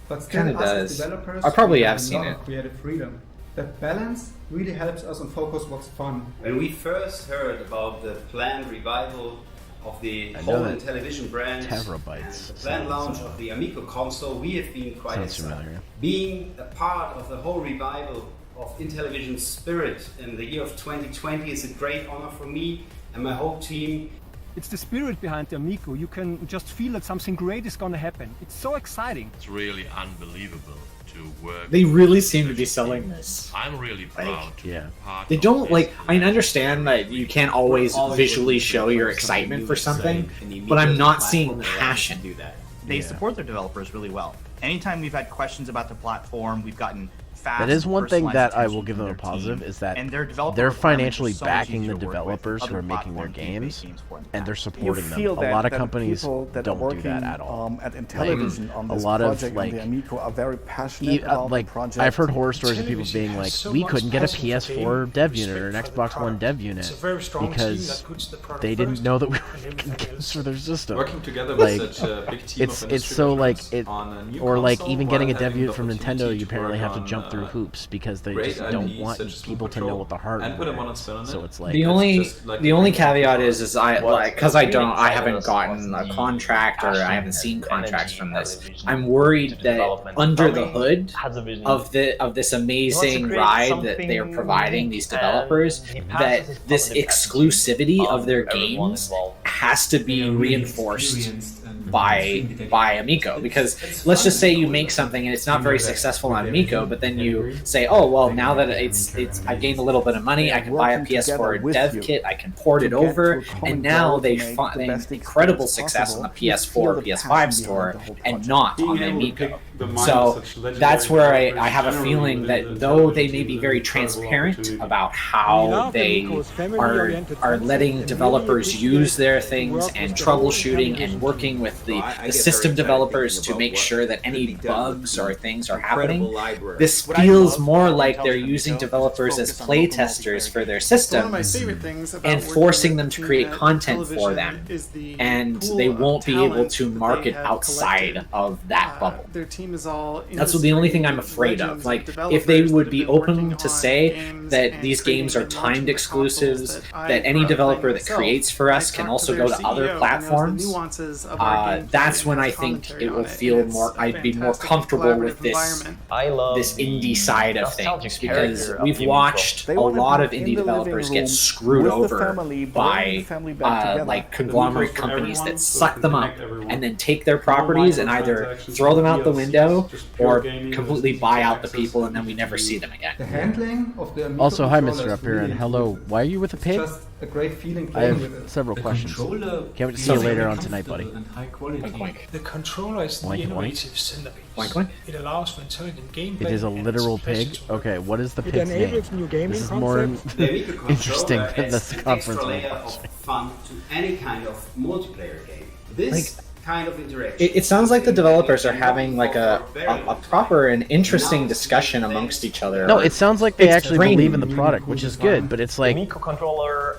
But still, kind of does. Developers, I probably have seen it. Creative freedom. That balance really helps us and focus what's fun. When we first heard about the planned revival of the whole Intellivision brand, terabytes. The planned launch of the Amico console, we have been quite excited. Being a part of the whole revival of Intellivision's spirit in the year of 2020 is a great honor for me and my whole team. It's the spirit behind the Amico. You can just feel that something great is going to happen. It's so exciting. It's really unbelievable to work. They really seem to be selling this. I'm really proud to be part They don't like. I understand that you can't always visually show your excitement for something, but I'm not seeing passion. They support their developers really well. Anytime we've had questions about the platform, we've gotten that is one thing that I will give them a positive, is that they're financially backing the developers who are making their games, and they're supporting them. A lot of companies don't do that at all. At Intellivision on this project and the Amico are very passionate about the project. I've heard horror stories of people being like, we couldn't get a PS4 dev unit or an Xbox One dev unit because they didn't know that we were making games for their system. Working together with such a big team of it's so like it, or like even getting a dev unit from Nintendo, you apparently have to jump through hoops because they just don't want people to know what the hardware is. So it's like the only caveat is I like, because I haven't gotten a contract or I haven't seen contracts from this. I'm worried that under the hood of this amazing ride that they are providing these developers, that this exclusivity of their games has to be reinforced by Amico, because let's just say you make something and it's not very successful on Amico, but then you say, oh well, now that I gained a little bit of money, I can buy a PS4 dev kit, I can port it over, and now they find incredible success on the PS4, PS5 store, and not on the Amico. So that's where I have a feeling that though they may be very transparent about how they are letting developers use their things and troubleshooting and working with the system developers to make sure that any bugs or things are happening, this feels more like they're using developers as playtesters for their systems and forcing them to create content for them, and they won't be able to market outside of that bubble. That's the only thing I'm afraid of. Like, if they would be open to say that these games are timed exclusives, that any developer that creates for us can also go to other platforms, that's when I think it will feel more. I'd be more comfortable with this indie side of things, because we've watched a lot of indie developers get screwed over by like conglomerate companies that suck them up and then take their properties and either throw them out the window or completely buy out the people, and then we never see them again. Also, hi Mr. Up here, and hello. Why are you with a pig? a great feeling I playing with have it. several questions. Can't wait to see you later on tonight, buddy. The controller is the Oink, oink. innovative centerpiece. Oink, oink. It allows for intelligent gameplay. It is a and literal it's pleasant pig. to work Okay, what is the It pig's name? enables new gaming This is more concepts. The Amico interesting controller than adds this an conference extra we're layer of watching. fun to any kind of multiplayer game. This kind of interaction. It sounds like the developers are having like a proper and interesting discussion amongst each other. No, it sounds like they It's actually brainy. believe in the product, which is good, but it's like Amico controller.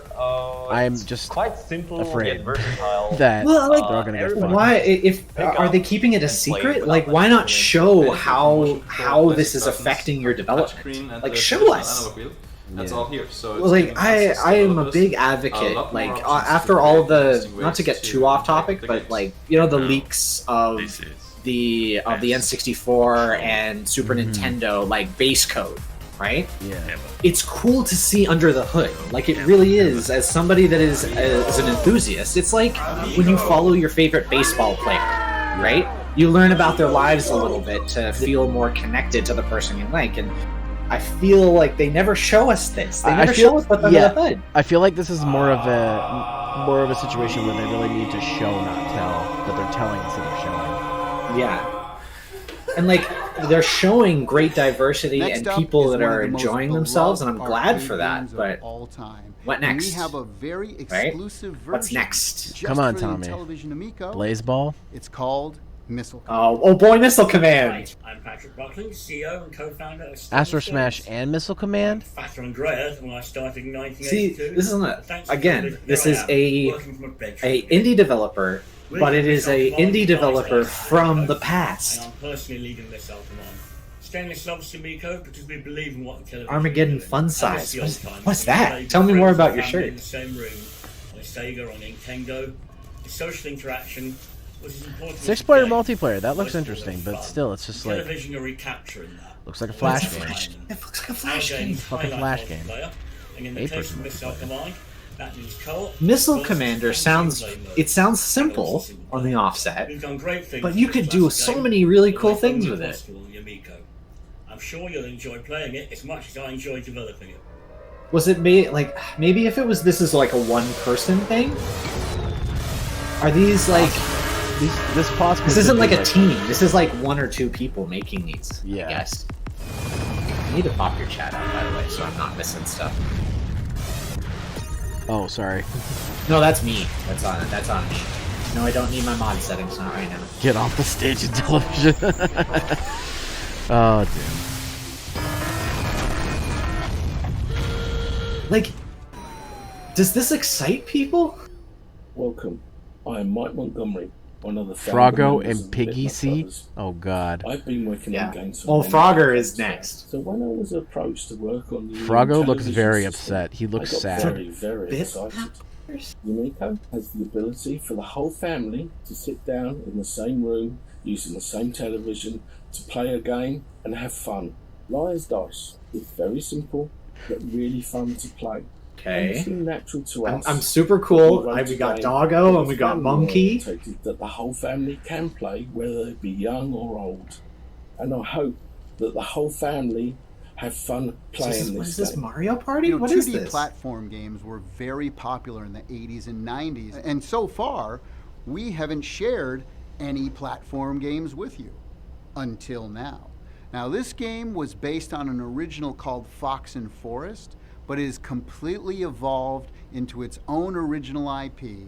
I'm it's just quite simple afraid yet versatile. that Well, like, they're all gonna get fucked. why are they keeping it a secret? Like, why not show how this is affecting your development? Like, show us. That's all here. So Well, like I am a big advocate. Like after all the, not to get too off topic, but like the leaks of the N64 and Super Nintendo like base code, right? Yeah. It's cool to see under the hood. Like it really is. As somebody that is an enthusiast, it's like when you follow your favorite baseball player, right? You learn about their lives a little bit to feel more connected to the person you like. And I feel like they never show us this. They never show us what's under the hood. I feel like this is more of a situation where they really need to show, not tell, but they're telling instead of showing. Yeah. And like they're showing great diversity Next and up people is that one of are the most enjoying themselves, and I'm beloved glad arcade for that. games of But all time. what And next? we have a very Right? exclusive version. What's next? just Come on, for the Tommy. Intellivision Amico. Blazeball? It's called Missile. Oh boy, Missile Command. I'm Patrick Buckley, CEO and co-founder of Astro Smash and Missile Command? Fatter Andreas when I started in 1982. See, this isn't a, Thanks to again. Intellivision, This here is I am, a working from a bedroom. indie developer, but it is a indie developer from the And past. I'm personally leading this out command. Stainless loves Amico because we believe in what Intellivision Armageddon is doing. Fun And Size. it's the What's- old times. what's We that? play Tell me with more friends about and your family shirt. In the same room, on Sega, on Nintendo. The social interaction was as important. 6-player multiplayer. That looks interesting, but still, it's just like Intellivision are recapturing that. looks like a Flash game. It looks like a Flash Our game. games Fucking highlight Flash game. multiplayer, and in the case of Missile Command, that means co-op. Missile versus Commander team sounds play mode. it sounds simple on the offset, We've done great things but you with could the do classic so game, many really but cool they've things done with the it. impossible in the Amico. I'm sure you'll enjoy playing it as much as I enjoy developing it. Was it made like maybe if it was this is like a one-person thing? Are these like this possibly? This isn't could be like a team. This is like one or two people making these. Yeah. I guess. You need to pop your chat out, by the way, so I'm not missing stuff. Oh, sorry. No, that's me. That's on me. No, I don't need my mod settings not right now. Get off the stage in television. Oh, dude. Like, does this excite people? Welcome. I am Mike Montgomery, one of the Froggo members and of Piggy Little C? Brothers. Oh, God. I've been working on games for Well, many years Frogger is now. next. So when I was approached to work on the Froggo looks television very system, upset. He looks I got sad. very, very excited. Amico has the ability for the whole family to sit down in the same room using the same television to play a game and have fun. Liar's Dice is very simple but really fun to play. Okay. And it's natural to us. I'm super cool. We got Doggo and we got Monkey. That the whole family can play, whether they be young or old. And I hope that the whole family have fun playing What this is this, game. Mario Party? You know, What 2D is this? platform games were very popular in the 80s and 90s, and so far, we haven't shared any platform games with you until now. Now, this game was based on an original called Fox and Forest, but is completely evolved into its own original IP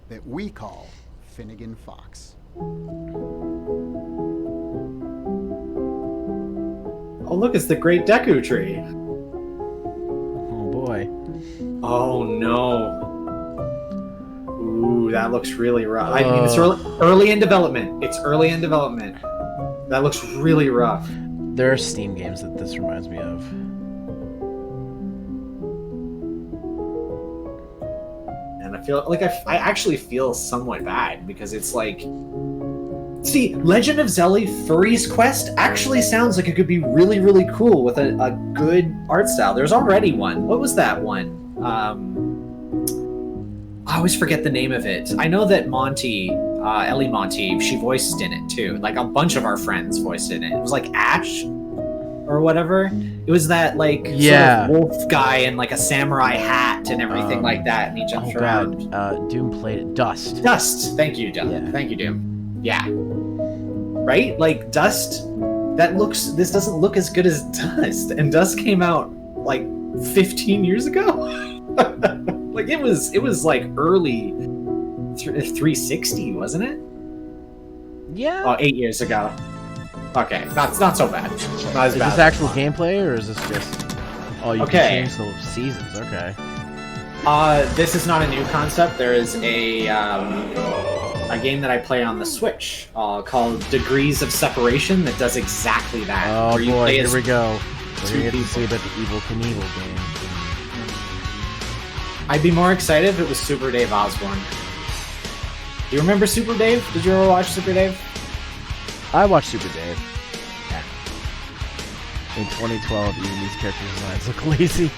that we call Finnegan Fox. Oh, look, it's the Great Deku Tree. Oh, boy. Oh, no. Ooh, that looks really rough. I mean, it's early in development. It's early in development. That looks really rough. There are Steam games that this reminds me of. And I feel like I actually feel somewhat bad because it's like, see, Legend of Zelda Furry's Quest actually sounds like it could be really, really cool with a good art style. There's already one. What was that one? I always forget the name of it. I know that Monty, Ellie Monty, she voiced in it too. Like a bunch of our friends voiced in it. It was like Ash. or whatever. It was that like sort of wolf guy in like a samurai hat and everything like that, and he jumps around. Doom played it. Dust. Dust. Thank you, Doom. Yeah. Thank you, Doom. Yeah. Right? Like Dust. This doesn't look as good as Dust, and Dust came out like 15 years ago. Like it was like early 360, wasn't it? Yeah. Oh, 8 years ago. Okay, that's not so bad. Not as is bad this actual gameplay, or is this just? Oh, you can change the seasons. Okay. This is not a new concept. There is a game that I play on the Switch called Degrees of Separation that does exactly that. Oh boy, here we go. We're going to see about the Evil Knievel game. I'd be more excited if it was Super Dave Osborne. Do you remember Super Dave? Did you ever watch Super Dave? I watched Super Dave. Yeah. In 2012, even these character designs look lazy.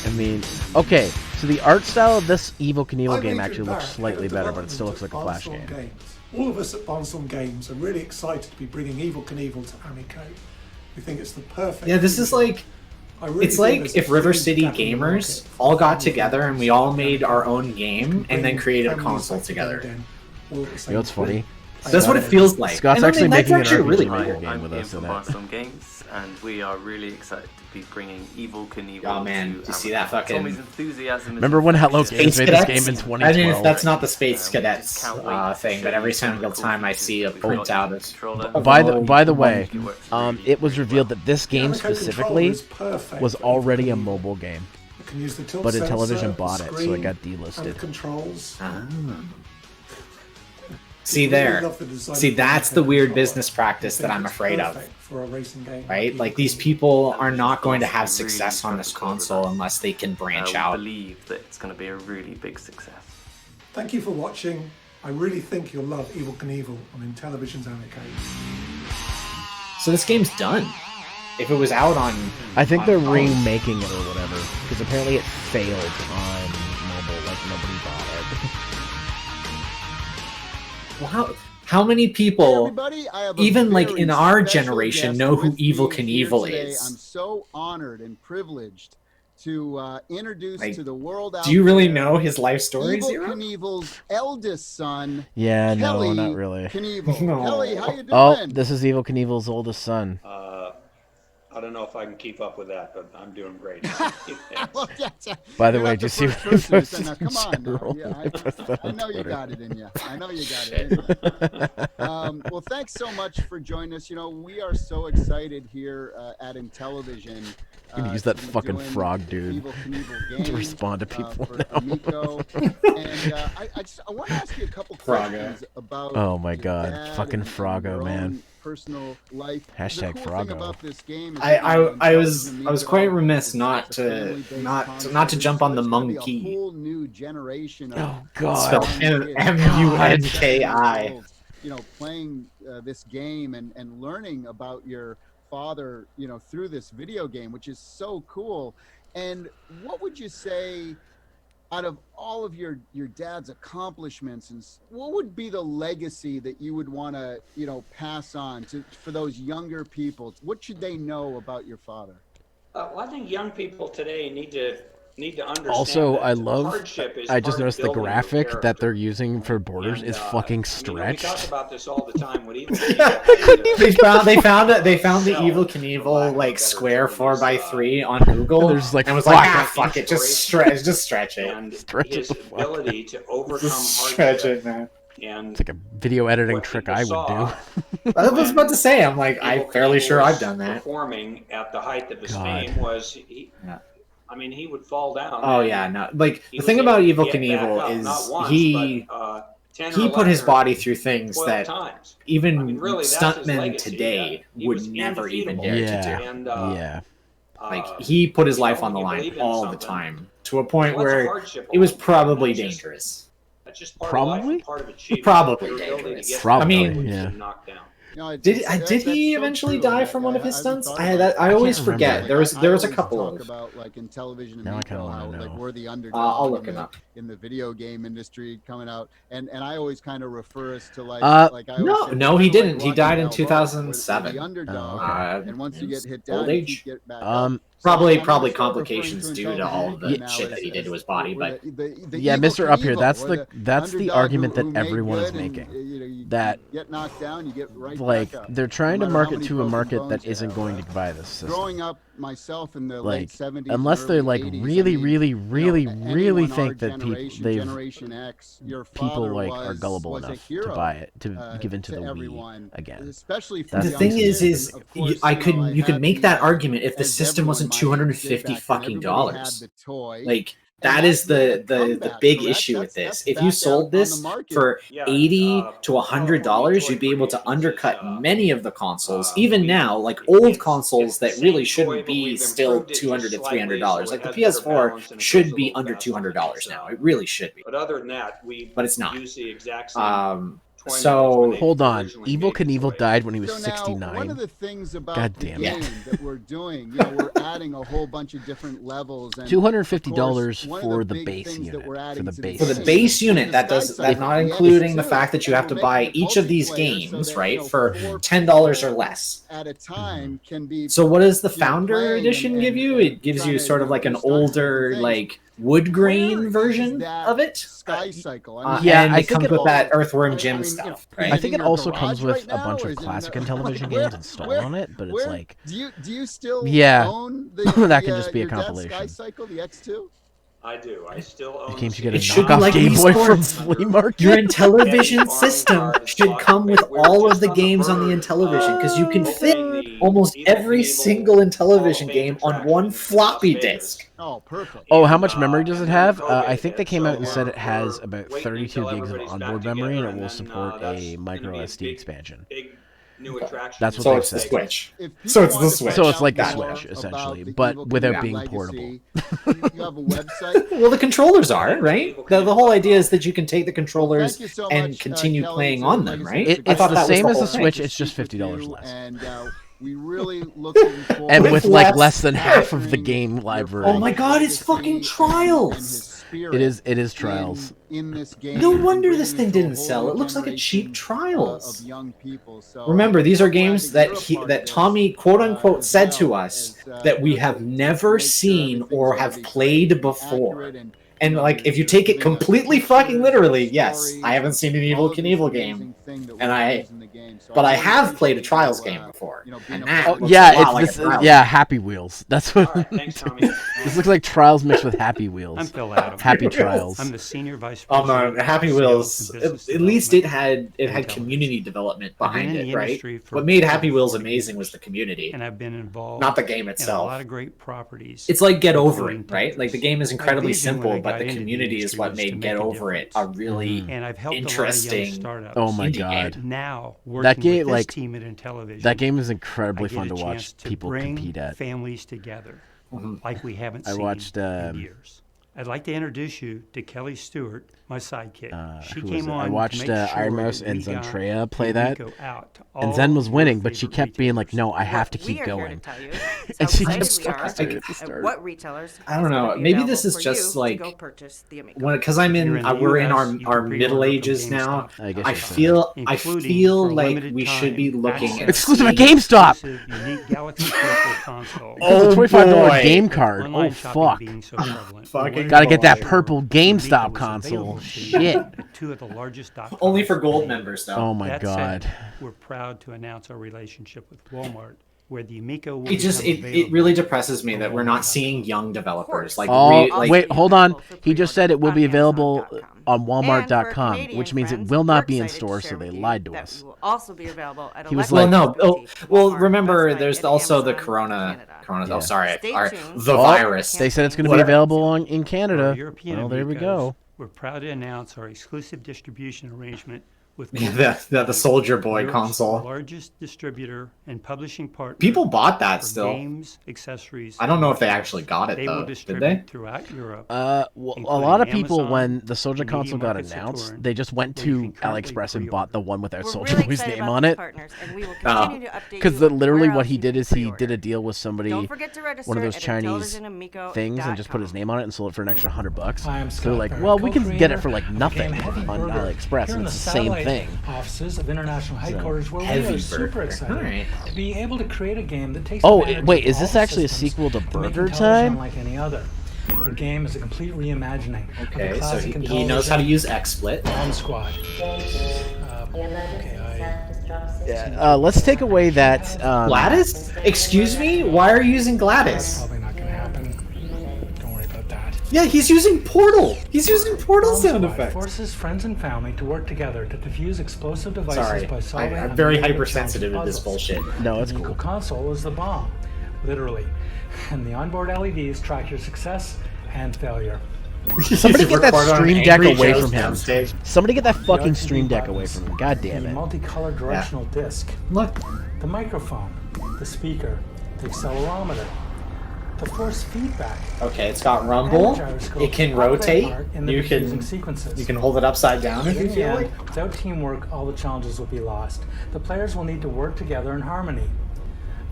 I mean, okay, so the art style of this Evil Knievel game actually looks slightly better, but it still looks like a Flash game. Games. All of us at Barnstorm Games are really excited to be bringing Evil Knievel to Amico. We think it's the perfect... Yeah, this is like... It's like if River City gamers all got together and we all made our own game and then created a console together. You know what's funny? That's what it feels like. Scott's actually making an RPG really Maker cool. game with us in it. Barnstorm Games, and we are really excited to be bringing Evil Knievel. Oh man, do you see that fucking... Remember when Hello Games made this game in 2012? I mean, that's not the Space Cadets thing, but every single time I see a printout of... By the way, it was revealed that this game specifically was already a mobile game, but Intellivision bought it, so it got delisted. See there. See, that's the weird business practice that I'm afraid of. Right? Like, these people are not going to have success on this console unless they can branch out. I believe that it's going to be a really big success. Thank you for watching. I really think you'll love Evil Knievel on Intellivision's Amico. So this game's done. If it was out on... I think they're remaking it or whatever, because apparently it failed on mobile, like nobody bought it. Well, how many people, even like in our generation, know who Evil Knievel is? I'm so honored and privileged to introduce to the world out do you really know his life story, Evil Zero? Knievel's eldest son, Yeah, Kelly no, not really. Knievel. No. Kelly, how you doing? Oh, this is Evil Knievel's oldest son. I don't know if I can keep up with that, but I'm doing great. By the way, did you see what he posted Now, come on now. Yeah, I know you got it in you. I know you got it in you. Well, thanks so much for joining us. You know, we are so excited here at Intellivision. I'm gonna use that fucking frog dude to respond to people now. Amico. And I want to ask you a couple questions about. Oh my god, fucking Froggo, man. Personal life. Hashtag Froggo. I was quite remiss not to jump on the monkey. Oh god. Spelled M-U-N-K-I. You know, playing this game and learning about your father, you know, through this video game, which is so cool. And what would you say, out of all of your dad's accomplishments, and what would be the legacy that you would want to, you know, pass on for those younger people? What should they know about your father? Well, I think young people today need to understand. Also, that I love. hardship is I just part of noticed the building graphic character. that they're using for borders is fucking We stretched. talk about this all the time. What Evil They found the Evil Knievel like square 4x3 on Google. There's like, and was like, fuck it, just stretch it. And Stretch his it the fuck. ability to overcome Stretch hardship. it, man. And It's like a video editing what trick people I would saw do. I was about to say, I'm like, I'm fairly sure I've done that. Performing at the height of his God. fame was I mean, he would fall down. Oh yeah, no. Like He the was thing able about to Evil get back Knievel up, is not once, he but, 10 or he put 11 his body through things 12 that times. even I mean, really, that's his stuntmen legacy. today He would was never even undefeatable. dare to do. And, Yeah. Like he put his life on the you line believe in all the something, time to a point what's a where hardship it was all? probably That's just- dangerous. That's just part of life and Probably? part of achievement. Probably Your ability to dangerous. get Probably, back up yeah. and knock down. Did he eventually die from one of his stunts? I always forget. There was a couple of. About like Intellivision Now I kinda Amico, wanna how know. like we're the underdog I'll look him up. in the video game industry coming out, and I always kind of refer us to like I always No, he didn't. He died in Rocky Balboa, we're 2007. the underdog, and once you get hit Old down, you age. keep get back up. Probably complications due to all of the shit that he did to his body, but yeah, Mr. Up here, that's the underdog argument who that made everyone is good and, making. you That get knocked down, you get right like back up. they're trying No to matter how market many to a broken market bones that you isn't have. going to buy this system. Growing up myself in the Like, late 70s, unless and they're early like 80s, really, I mean, really anyone think our that Generation X, your people father like are was gullible a enough hero, to buy it to give into the everyone, Wii again. especially for the young thing kids. is And of course, you could had make the, that argument if the as system wasn't everyone my age did $250 back then, fucking everybody had dollars. the toy, Like and that is made a the comeback, big correct? issue with That's this. If back you on sold the this market. for $80 to $100, you'd be able to undercut many of the consoles. Even now, like old consoles that really shouldn't be still $200 to $300. Like the PS4 should be under $200 now. It really should be. But other than that, we But it's not. use the exact same. So hold on, Evil Knievel died when he was So now, 69. one of the things about God the damn game it. that we're doing, we're adding a whole bunch of different levels. And $250 of course, for one of the big base things unit. that we're adding For to the base. For the game base is unit, the that Sky does Cycle, not the including the X2, fact that you have to and we're buy making it each of these multiplayer games, so that, right, for four $10 or people less. at a time can be. So what does the you know, Founder playing Edition and- give you? and It gives trying you to, sort of like do an stunts and older, things. like wood grain Where version is that of it. Sky Cycle. Yeah, and I it think comes it with all- that Earthworm I Jim mean, stuff. you know, Right? I think it in your also garage comes with right a bunch now, or of is it in classic the- Intellivision where- games installed where- on it, but it's where- like, do you still yeah, own the that can just be a your dad's compilation. Sky Cycle, the X2? I do. I still own. games you the get a It should be knockoff like Game Wii Boy from Sports. flea market. Your Intellivision system should come with all of the games on the Intellivision because you can fit almost every single Intellivision game on one floppy disk. Oh, perfect. Oh, how much memory does it have? I think they came out and said it has about 32 gigs of onboard memory, and it will support a micro SD expansion. New attraction. That's what So they it's the said. Switch. If So people it's the want to Switch. find So it's like out the more Switch, about essentially, the but Evil without Knievel being legacy, portable. you have a website. Well, the controllers are, right? The whole idea is that you can take the controllers Thank you so and much, continue Kelly, playing to on Legacy them, of right? the It's I thought the that was same as whole the thing. Switch, it's just Speak with $50 you, less. And we really looking forward And with like less. less than half of the game library. Oh my god, it's fucking Trials! It is Trials. In this game, No wonder this bringing thing to a didn't whole sell. new It looks like a cheap generation, Trials. of young people. So Remember, these are I'm glad games that that you're a part of this, Tommy quote unquote as said well, to us as, that we you know, have to never make sure seen or everything's have gonna be played great, before. accurate, and, And you know, like, if you you're take it putting a completely fucking picture, literally, yes, story, I haven't seen an all Evil of this Knievel amazing game, thing that and we I, use in the game. So but I really have played a appreciate Trials you, game before, being and a that part of looks Yeah, a lot like it's a Trials. yeah, Happy Wheels. That's what. All right, thanks, Tommy. This looks like Trials mixed with Happy Wheels. I'm Phil Adams. Happy Trials. I'm the senior vice Oh president. no, Happy of sales Wheels. and business At least it development had and community development I've been behind in the it, right? industry for What made Happy over Wheels 40 amazing years, was the community, and I've been involved not the game in a itself. lot of great properties. It's like Get Over including It, right? Like the Tetris. game is My incredibly vision when simple, I but got the into community is industry what was to made make Get a Over It a really and I've helped a lot of interesting. young startups. Oh my indie god. game. Now working That game, with this like team at Intellivision, that game is I incredibly get fun a to watch chance to people bring compete at. families together like we haven't I seen watched, in years. I'd like to introduce you to Kelly Stewart, my sidekick. She Who was came it? on I watched to make sure Iron Mouse that and we got Zentrea play the that, Amico out to and all Zen was your winning, but she favorite kept being like, "No, I What have to we keep are here going." to tell you is And how she excited just we are fucking started at the and start. what retailers I don't is know. gonna be Maybe this available is for just you like to go purchase the Amico. when because I'm You're in, the we're in US, our you can our pre-order middle from ages now. GameStop. I guess I you said feel including for a like limited we should be time looking access at Exclusive at seeing- GameStop! exclusive unique Galaxy Purple console. Because Oh, a $25 boy. game card. Online Oh shopping fuck! being so prevalent, Fucking we wanted Gotta to get that make sure purple Amico GameStop was console. available to you Shit. at two of the largest .coms Only for in gold the members, though. Oh my That god. said, we're proud to announce our relationship with Walmart, where the Amico will It just become it really available depresses me that we're not seeing young developers like Oh, like wait, hold on. He just said it will be on available on And for Walmart.com, Canadian which means it friends, will not we're be in excited to store, share so they with you lied to that us. we will also be available at He was well, like, no. Oh, well, Walmart, remember, Best Buy, there's and also the Amazon Corona. Oh, Yeah. sorry, Stay our, tuned. the Oh, virus. They said it's going to be Whatever. available in For Canada. European Well, there we Amicos, go. We're proud to announce our exclusive distribution arrangement with the Soldier Boy Europe's console. largest distributor and publishing partner. People bought that for still. Games, accessories. I don't know if they actually got it They though. will Did distribute they? throughout Europe. Well, a lot of people, Amazon, when the Soldier Media console got Market announced, Saturn, they just went where you to can currently AliExpress and pre-order. bought the one without We're Soldier really Boy's excited name about on these it. partners, and we will continue to update Because you literally where what else he you did can is he pre-order. did a deal with somebody, Don't forget to register one of those at Chinese IntellivisionAmico.com. things, and just put his name on it and sold it for an extra $100. I am So they're like, Scott well, Barrett, we can get it for like co-creator nothing of Game on Heavy Burger, AliExpress, here and in it's the the same satellite thing. offices of international headquarters, where Heavy we are super Burger. excited Alright. to be able to create a game that takes Oh, advantage wait, of is all this the actually a systems sequel to make Burger Intellivision Time? Like any other. Our game is a complete reimagining of the Okay, so classic he knows how to use XSplit. Bomb Squad. Let's take away that. Gladys? Excuse me? Why are you using Gladys? Probably not going to happen. Don't worry about that. Yeah, he's using Portal. He's using Portal Bomb sound Squad effects. forces friends and family to work together to defuse explosive devices Sorry, by solving I'm very unlimited hypersensitive to challenge this puzzles. bullshit. No, it's The cool. console is the bomb, literally, and the onboard LEDs track your success and failure. Somebody get that Record on Stream Deck Angry away Joe's from him. downstage. Somebody get that fucking The Stream RGB Deck away buttons, from him. God damn the it. multicolored directional disc, Look. the microphone, the speaker, the accelerometer, the force feedback. Okay, it's got rumble. and the gyroscope It can all play rotate. part in the You diffusing can sequences. hold it upside down if In you the feel end, like. without teamwork, all the challenges will be lost. The players will need to work together in harmony.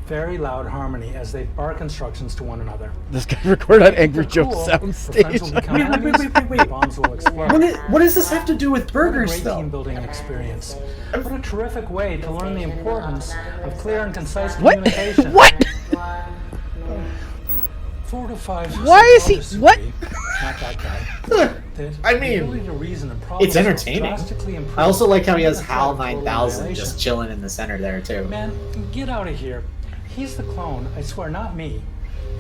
Very loud harmony as they bark instructions to one another. This guy recorded on Angry They're Joe's cool, the friends will soundstage. become enemies, the bombs will explode. What does this have to do with burgers, What a great team building experience. What a terrific way to learn the importance of clear and concise communication. What? 4 to 5. Why is he? psychologists What? agree, not that guy. that I the mean, ability to reason and problem It's solve entertaining. drastically improves I also like how he has the HAL threat of total 9000 annihilation. just chilling in the center there too. Man, get out of here. He's the clone, I swear, not me.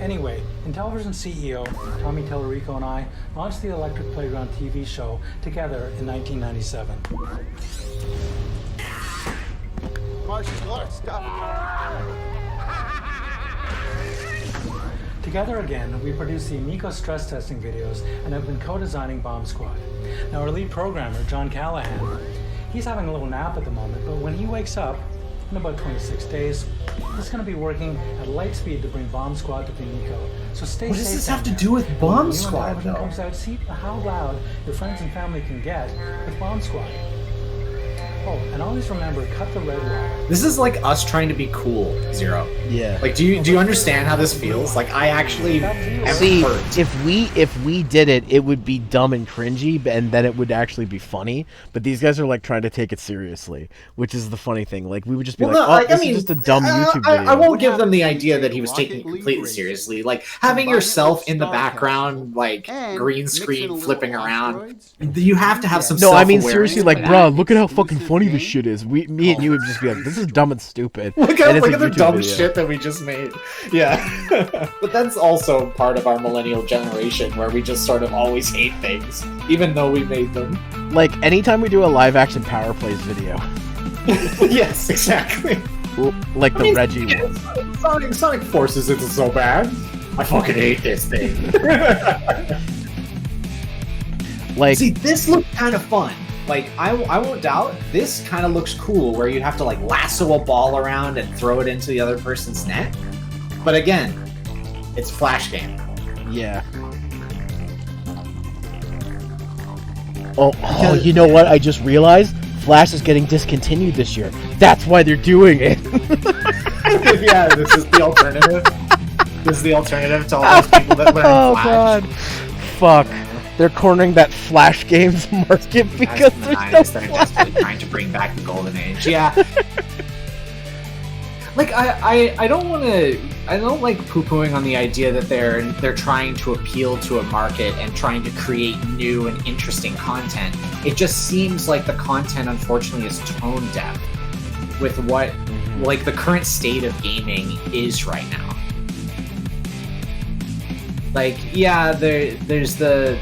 Anyway, Intellivision CEO Tommy Tallarico and I launched the Electric Playground TV show together in 1997. Martian water, stop. Together again, we produced the Amico stress testing videos and have been co-designing Bomb Squad. Now our lead programmer, John Callahan, he's having a little nap at the moment, but when he wakes up, in about 26 days, he's going to be working at light speed to bring Bomb Squad to the Amico. So stay What safe. does this down have to there. do with And Bomb when the new Squad, Intellivision though? comes out, see how loud your friends and family can get with Bomb Squad. Oh, and always remember, cut the red wire. This is like us trying to be cool, Zero. Yeah. Like, do you understand how this feels? Like, I actually am See, hurt. if we did it, it would be dumb and cringy, and then it would actually be funny. But these guys are like trying to take it seriously, which is the funny thing. Like we would just be this is just a dumb YouTube video. I won't give them the idea that he was taking it completely seriously. Like having yourself in the background, like green screen flipping around. You have to have some. No, I mean self-awareness seriously, for like, that. bruh, look at how fucking funny this shit is. Me and you would just be like, this is dumb and stupid. Look And at it's a the YouTube dumb video. shit that we just made. Yeah. But that's also part of our millennial generation where we just sort of always hate things, even though we made them. Like anytime we do a live action Power Plays video, Yes, exactly. like the Reggie one. Sonic Forces isn't so bad. I fucking hate this thing. Like, see, this looked kind of fun. Like, I won't doubt, this kind of looks cool, where you have to, like, lasso a ball around and throw it into the other person's net. But again, it's a Flash game. Yeah. Oh, you know what? I just realized Flash is getting discontinued this year. That's why they're doing it. Yeah, this is the alternative. This is the alternative to all those people that learn Oh Flash. god. Fuck. They're cornering that Flash games market because That's there's no nice. They're Flash. desperately trying to bring back the golden age. Yeah. Like I don't want to. I don't like poo-pooing on the idea that they're trying to appeal to a market and trying to create new and interesting content. It just seems like the content, unfortunately, is tone deaf with what like the current state of gaming is right now. Like, yeah, there's the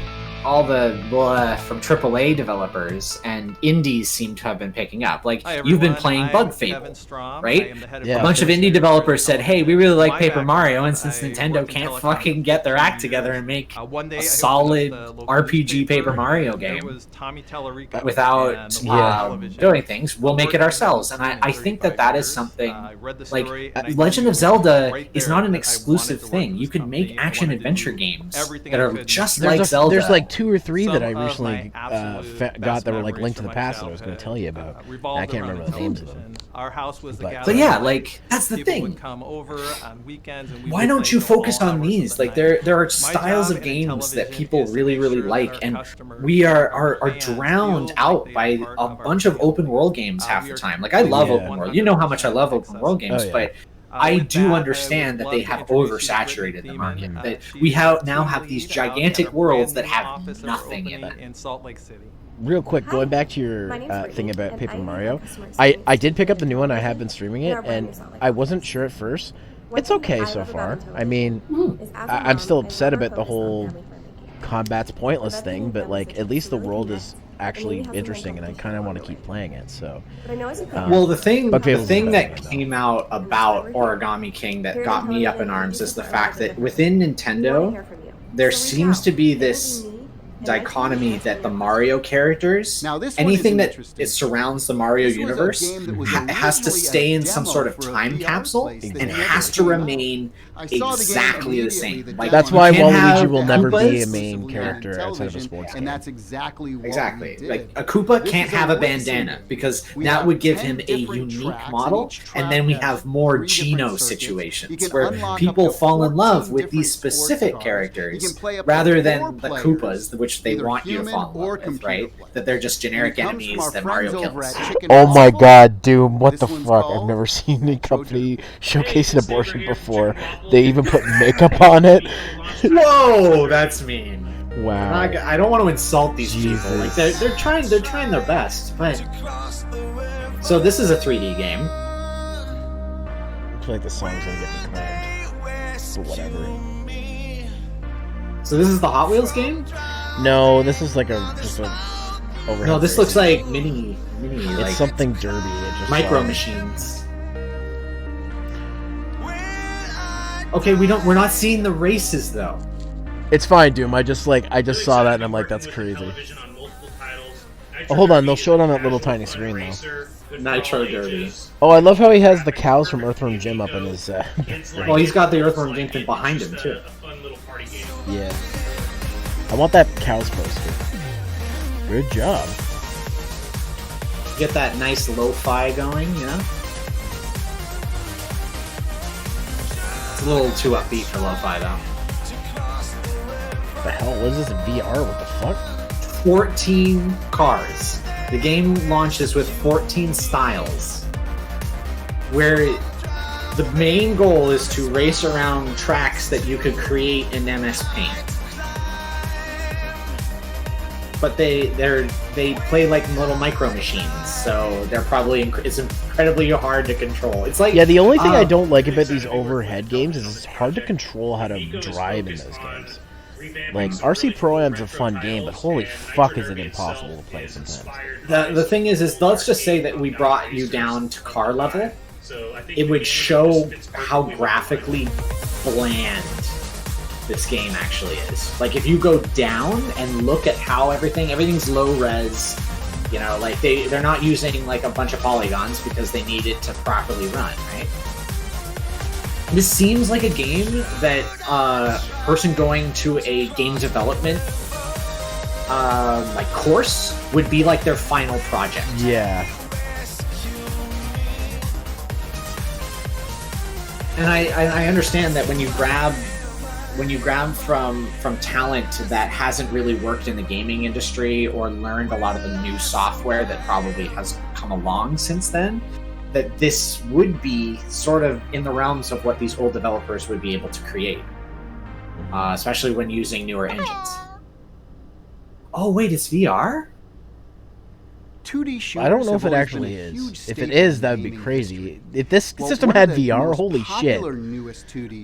from AAA developers and indies seem to have been picking up. Like you've been playing Bug Fable, right? Yeah. A bunch of indie developers said, "Hey, we really like Paper Mario," and since Nintendo can't fucking get their act together and make a solid RPG Paper Mario game without doing things, we'll make it ourselves. And I think that is something like Legend of Zelda is not an exclusive thing. You can make action adventure games that are just like Zelda. There's like 2 or 3 that I recently got that were like Link to the Past that I was going to tell you about. I can't remember the names of them. Our house was the But yeah, like that's the thing. Would come over on weekends and why don't you focus on these? Like there are styles of games that people really like, and we are drowned out by a bunch of open world games half the time. Like I love open world. You know how much I love open world games, but I do understand that they have oversaturated the market. That we now have these gigantic worlds that have nothing in them. In Salt Lake City. Real quick, going back to your thing about Paper Mario, I did pick up the new one. I have been streaming it, and I wasn't sure at first. It's okay so far. I mean, I'm still upset about the whole combat's pointless thing, but like at least the world is actually interesting, and I kind of want to keep playing it. So, well, the thing that came out about Origami King that got me up in arms is the fact that within Nintendo, there seems to be this dichotomy that the Mario characters, anything that it surrounds the Mario universe, has to stay in some sort of time capsule and has to remain exactly the same. Like, that's why Waluigi will never be a main character outside of a sports game. And that's exactly what we did. Like a Koopa can't have a bandana because that would give him a unique model, and then we have more Geno situations where people fall in love with these specific characters rather than the Koopas, which they want you to fall in love with, right? That they're just generic enemies that Mario kills. Oh my god, Doom, what the fuck? I've never seen any company showcase an abortion before. They even put makeup on it. Whoa, that's mean. Wow. I don't want to insult these people. Like they're trying their best, but so this is a 3D game. I feel like the song's gonna get me claimed, but whatever. So this is the Hot Wheels game? No, this is like just a overhead. No, this looks like mini. It's like something derby. It just micro machines. Okay, we're not seeing the races though. It's fine, Doom. I just saw that and I'm like, that's crazy. Oh, hold on, they'll show it on that little tiny screen though. Nitro Derby. Oh, I love how he has the cows from Earthworm Jim up in his. Well, he's got the Earthworm Jim thing behind him too. Yeah. I want that cows poster. Good job. Get that nice lo-fi going, you know? It's a little too upbeat for lo-fi though. What the hell? What is this in VR? What the fuck? 14 cars. The game launches with 14 styles. Where the main goal is to race around tracks that you could create in MS Paint. But they play like little micro machines, so they're probably it's incredibly hard to control. It's like the only thing I don't like about these overhead games is it's hard to control how to drive in those games. Like RC Pro-Am's a fun game, but holy fuck, is it impossible to play sometimes. The thing is let's just say that we brought you down to car level. It would show how graphically bland this game actually is. Like if you go down and look at how everything's low res, you know, like they're not using like a bunch of polygons because they need it to properly run, right? This seems like a game that a person going to a game development like course would be like their final project. Yeah. And I understand that when you grab from talent that hasn't really worked in the gaming industry or learned a lot of the new software that probably has come along since then, that this would be sort of in the realms of what these old developers would be able to create, especially when using newer engines. Oh wait, it's VR? 2D shooters I don't know if it actually is. If it is, that would be crazy. If this system had VR, holy shit,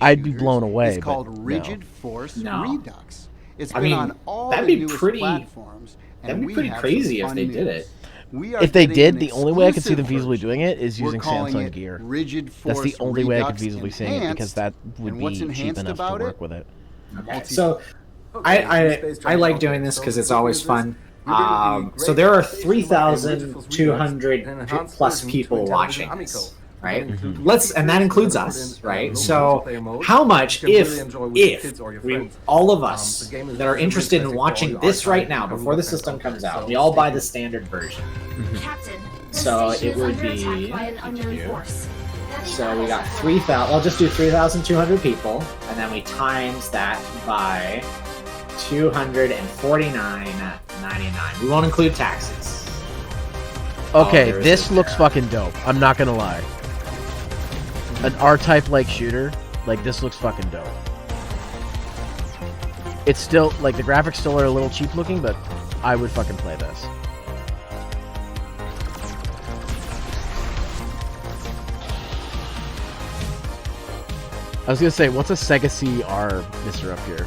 I'd be blown away. It's called Rigid Force Redux. It's I been mean, on all that'd the be newest pretty- platforms. That'd be we pretty have crazy some if fun they did news. it. We are If they getting did, an the only way I could see them exclusive feasibly doing it is We're using calling Samsung it gear. Rigid That's the Force only way I could Redux feasibly see it because that would and be what's cheap enhanced enough to about work it? with it. Okay, so I like doing this because it's always fun. So there are 3,200 plus people watching this, right? And that includes us, right? So how much if we, all of us that are interested in watching this right now before the system comes out, we all buy the standard version. So it would be. So we got 3,000. I'll just do 3,200 people, and then we times that by 249.99. We won't include taxes. Okay, this looks fucking dope. I'm not gonna lie. An R-type like shooter, like this looks fucking dope. It's still like the graphics still are a little cheap looking, but I would fucking play this. I was gonna say, what's a Sega CR, Mr. Up here?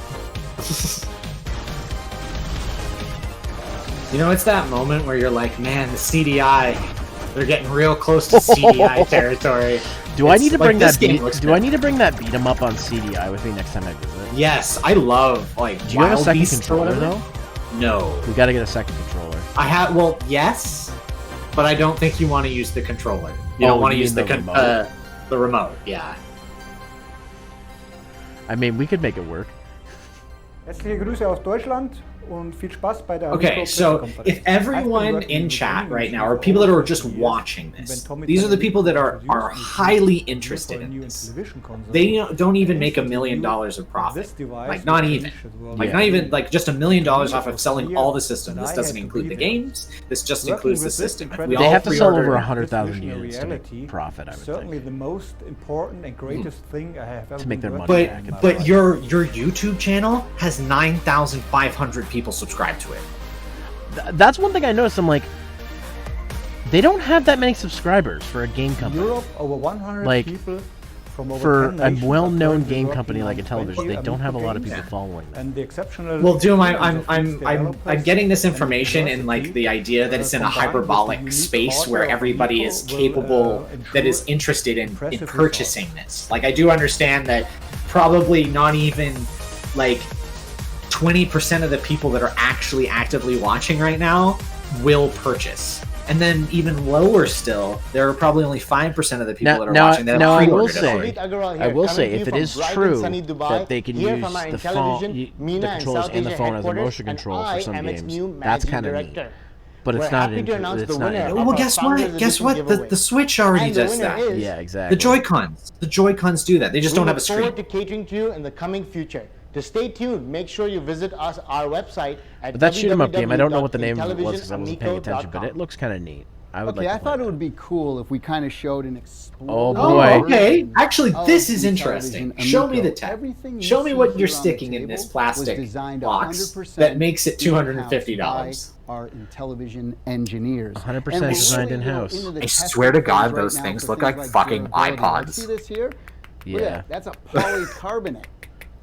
You know, it's that moment where you're like, man, the CDI, they're getting real close to CDI territory. Do I need to bring that? Do I need to bring that beat 'em up on CDI with me next time I visit? Yes, I love like. Do you have a Wild second Beasts or controller whatever? though? No. We gotta get a second controller. I have. Well, yes, but I don't think you want to use the controller. You don't want to use the remote. Yeah. I mean, we could make it work. Herzliche Grüße aus Deutschland und viel Spaß bei der Okay, so if everyone in chat right now, or people that are just watching this, these are the people that are highly interested in this. They don't even make $1 million of profit. Like not even. Like not even like just $1 million off of selling all the system. This doesn't include the games. This just includes the system. They have to sell over 100,000 units to make profit. I would certainly think. the most important and greatest thing I have ever To make their been money working back. But your YouTube channel has 9,500 people subscribe to it. That's one thing I noticed. I'm like, they don't have that many subscribers for a game company. Europe, over 100 like, people from over for 10 a nations well-known are currently game working company like on Intellivision, 20 they don't have a lot of games. people following them. And the exceptional Well, Doom, developers I'm getting this information in like the idea that it's in a hyperbolic space where everybody is capable, that is interested in purchasing this. Like I do understand that probably not even like 20% of the people that are actually actively watching right now will purchase. And then even lower still, there are probably only 5% of the people that are watching that have pre-ordered it. I will say, if it is true that they can use the phone, the controllers and the phone as a motion control for some games, that's kind of neat. But it's not. It's not. Well, guess what? Guess what? The Switch already does that. Yeah, exactly. The Joy-Cons do that. They just don't have a screen. We look forward to catering to you in the coming future. To stay tuned, make sure you visit our website at But that shoot 'em up game, I don't know what the name of it was because I wasn't paying attention, but it looks kind of neat. I would like to I play thought it would be cool if we kind of showed an explore. Oh boy. Okay. Actually, this is interesting. Show me the tech. Show me what you're sticking in this plastic box that makes it $250. Our Intellivision engineers. 100% designed in-house. I swear to God, those things look like fucking iPods. See this here? Yeah. Look at that. That's a polycarbonate.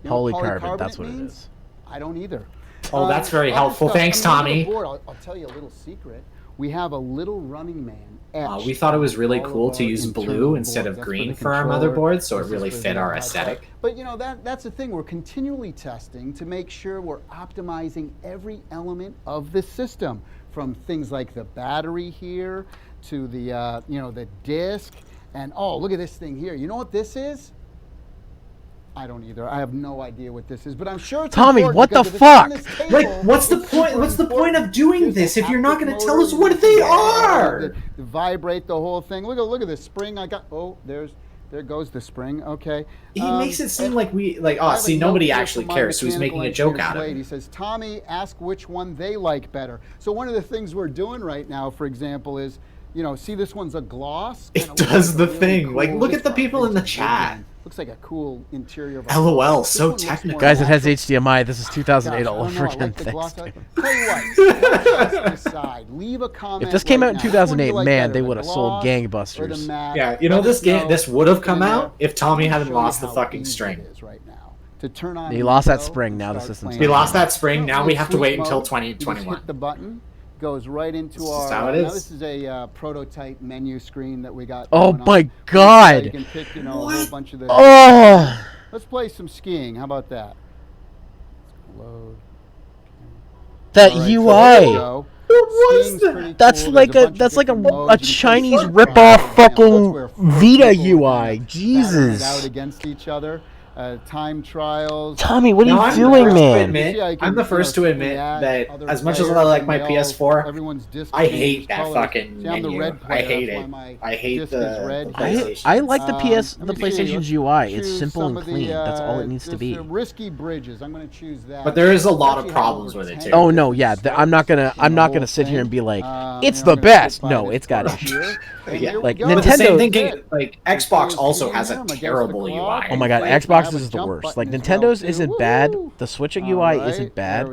You know what Polycarbonate, that's what it means? is. I don't either. Oh, that's very helpful. Thanks, Tommy. I'll tell you a little secret. We have a little running man. We thought it was really cool to use blue instead of green for our motherboard, so it really fit our aesthetic. But you know, that's the thing. We're continually testing to make sure we're optimizing every element of the system, from things like the battery here to the the disk. And oh, look at this thing here. You know what this is? I don't either. I have no idea what this is, but I'm sure it's Tommy, what the fuck? Like, what's the point? What's the point of doing this if you're not going to tell us what they are? The vibrate the whole thing. Look at this spring I got. Oh, there goes the spring. Okay. He makes it seem like see, nobody actually cares, so he's making a joke out of it. He says, Tommy, ask which one they like better. So one of the things we're doing right now, for example, is, see this one's a gloss. It does the thing. Like, look at the people in the chat. Looks like a cool interior. Of LOL, so technical. Guys, it has HDMI. This is 2008 all over again. Tell you what, aside, leave a comment. If this came out in 2008, man, they would have sold gangbusters. Yeah, this would have come out if Tommy hadn't lost the fucking string. to turn on. He lost that Amico spring. and Now the start system's. playing. We lost that spring. Now we Little have to wait sleep until mode. You just 2021. hit the button, goes right into This is our. how it Now is. this is a prototype menu screen that we got. Oh going my on. God! You can pick, you know, a whole bunch of the. Oh! Let's play some skiing. How about that? Load. That All right, so UI. there we go. Skiing's pretty That's cool. like There's a bunch of different modes. a You can Chinese play ripoff surfing, for example. That's fucking where four Vita people are UI. kind of battling it out Jesus. against each other. Time trials. Tommy, what are No, you doing, man? I'm the first to admit that as much as I like my PS4, I hate that fucking menu. I hate it. I hate the PlayStation. I like the Let me see. PlayStation's Let's UI. It's choose simple some and of the, clean. That's all it needs to be. Risky bridges. I'm going to choose that. But there is a lot of Actually have problems over with it 10 too. Oh no, yeah. I'm not gonna sit here and be like, it's the best. No, it's got issues. Yeah, like but the Nintendo. same thinking, like Xbox also has a terrible UI. Oh my god, Xbox is the worst. Like Nintendo's isn't bad. The Switch UI isn't bad,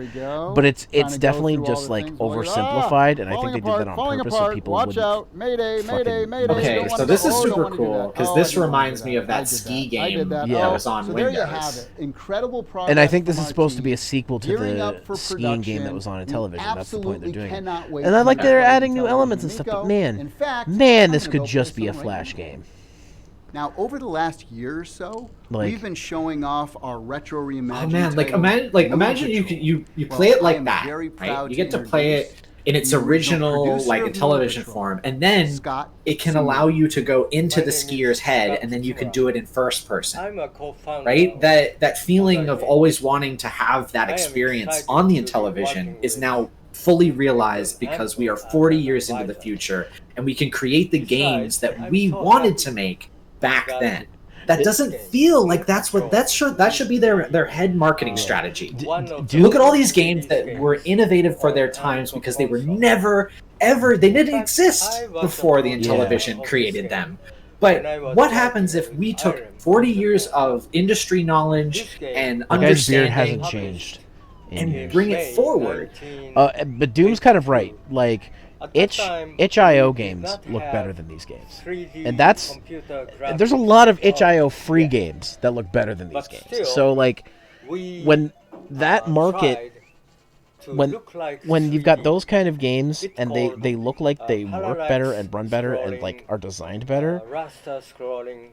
but it's definitely just like oversimplified, and I think they did that on purpose so people Watch wouldn't. out. Mayday, mayday, mayday. Okay, so this is super cool because this reminds me of that ski game that was on so Windows. There you have it. Incredible progress. And I think this from is our supposed to be team. a sequel to Gearing up the for skiing game that was on production. Intellivision. That's the point they're doing. Cannot wait And I to like get they're that adding new Intellivision elements and stuff, but Amico. man, In fact, man, I'm this gonna could go just play be a some right Flash now. game. Now, over the last year or so, Like- we've been showing off our retro reimagined. Oh man, like title, imagine you Moon could you Patrol. play it I like am that, very right? proud You get to introduce play it in its the original original producer like of in Moon television Patrol, form, and then Scott it can Seymour. allow you to go into the skier's head, and then you can do it in first person. I'm a co-founder. Right? That feeling of always wanting to have that experience on the Intellivision is now fully realized because we are 40 years into the future, and we can create the games that we wanted to make back then. That doesn't feel like that's what that should be their head marketing strategy. Look at all these games that were innovative for their times because they were never ever they didn't exist before the Intellivision created them. But what happens if we took 40 years of industry knowledge and The guy's beard understanding hasn't changed. and bring it forward? But Doom's kind of right. Like, itch.io games look better than these games, and there's a lot of itch.io free games that look better than these games. So like, when that market, when you've got those kind of games and they look like they work better and run better and like are designed better,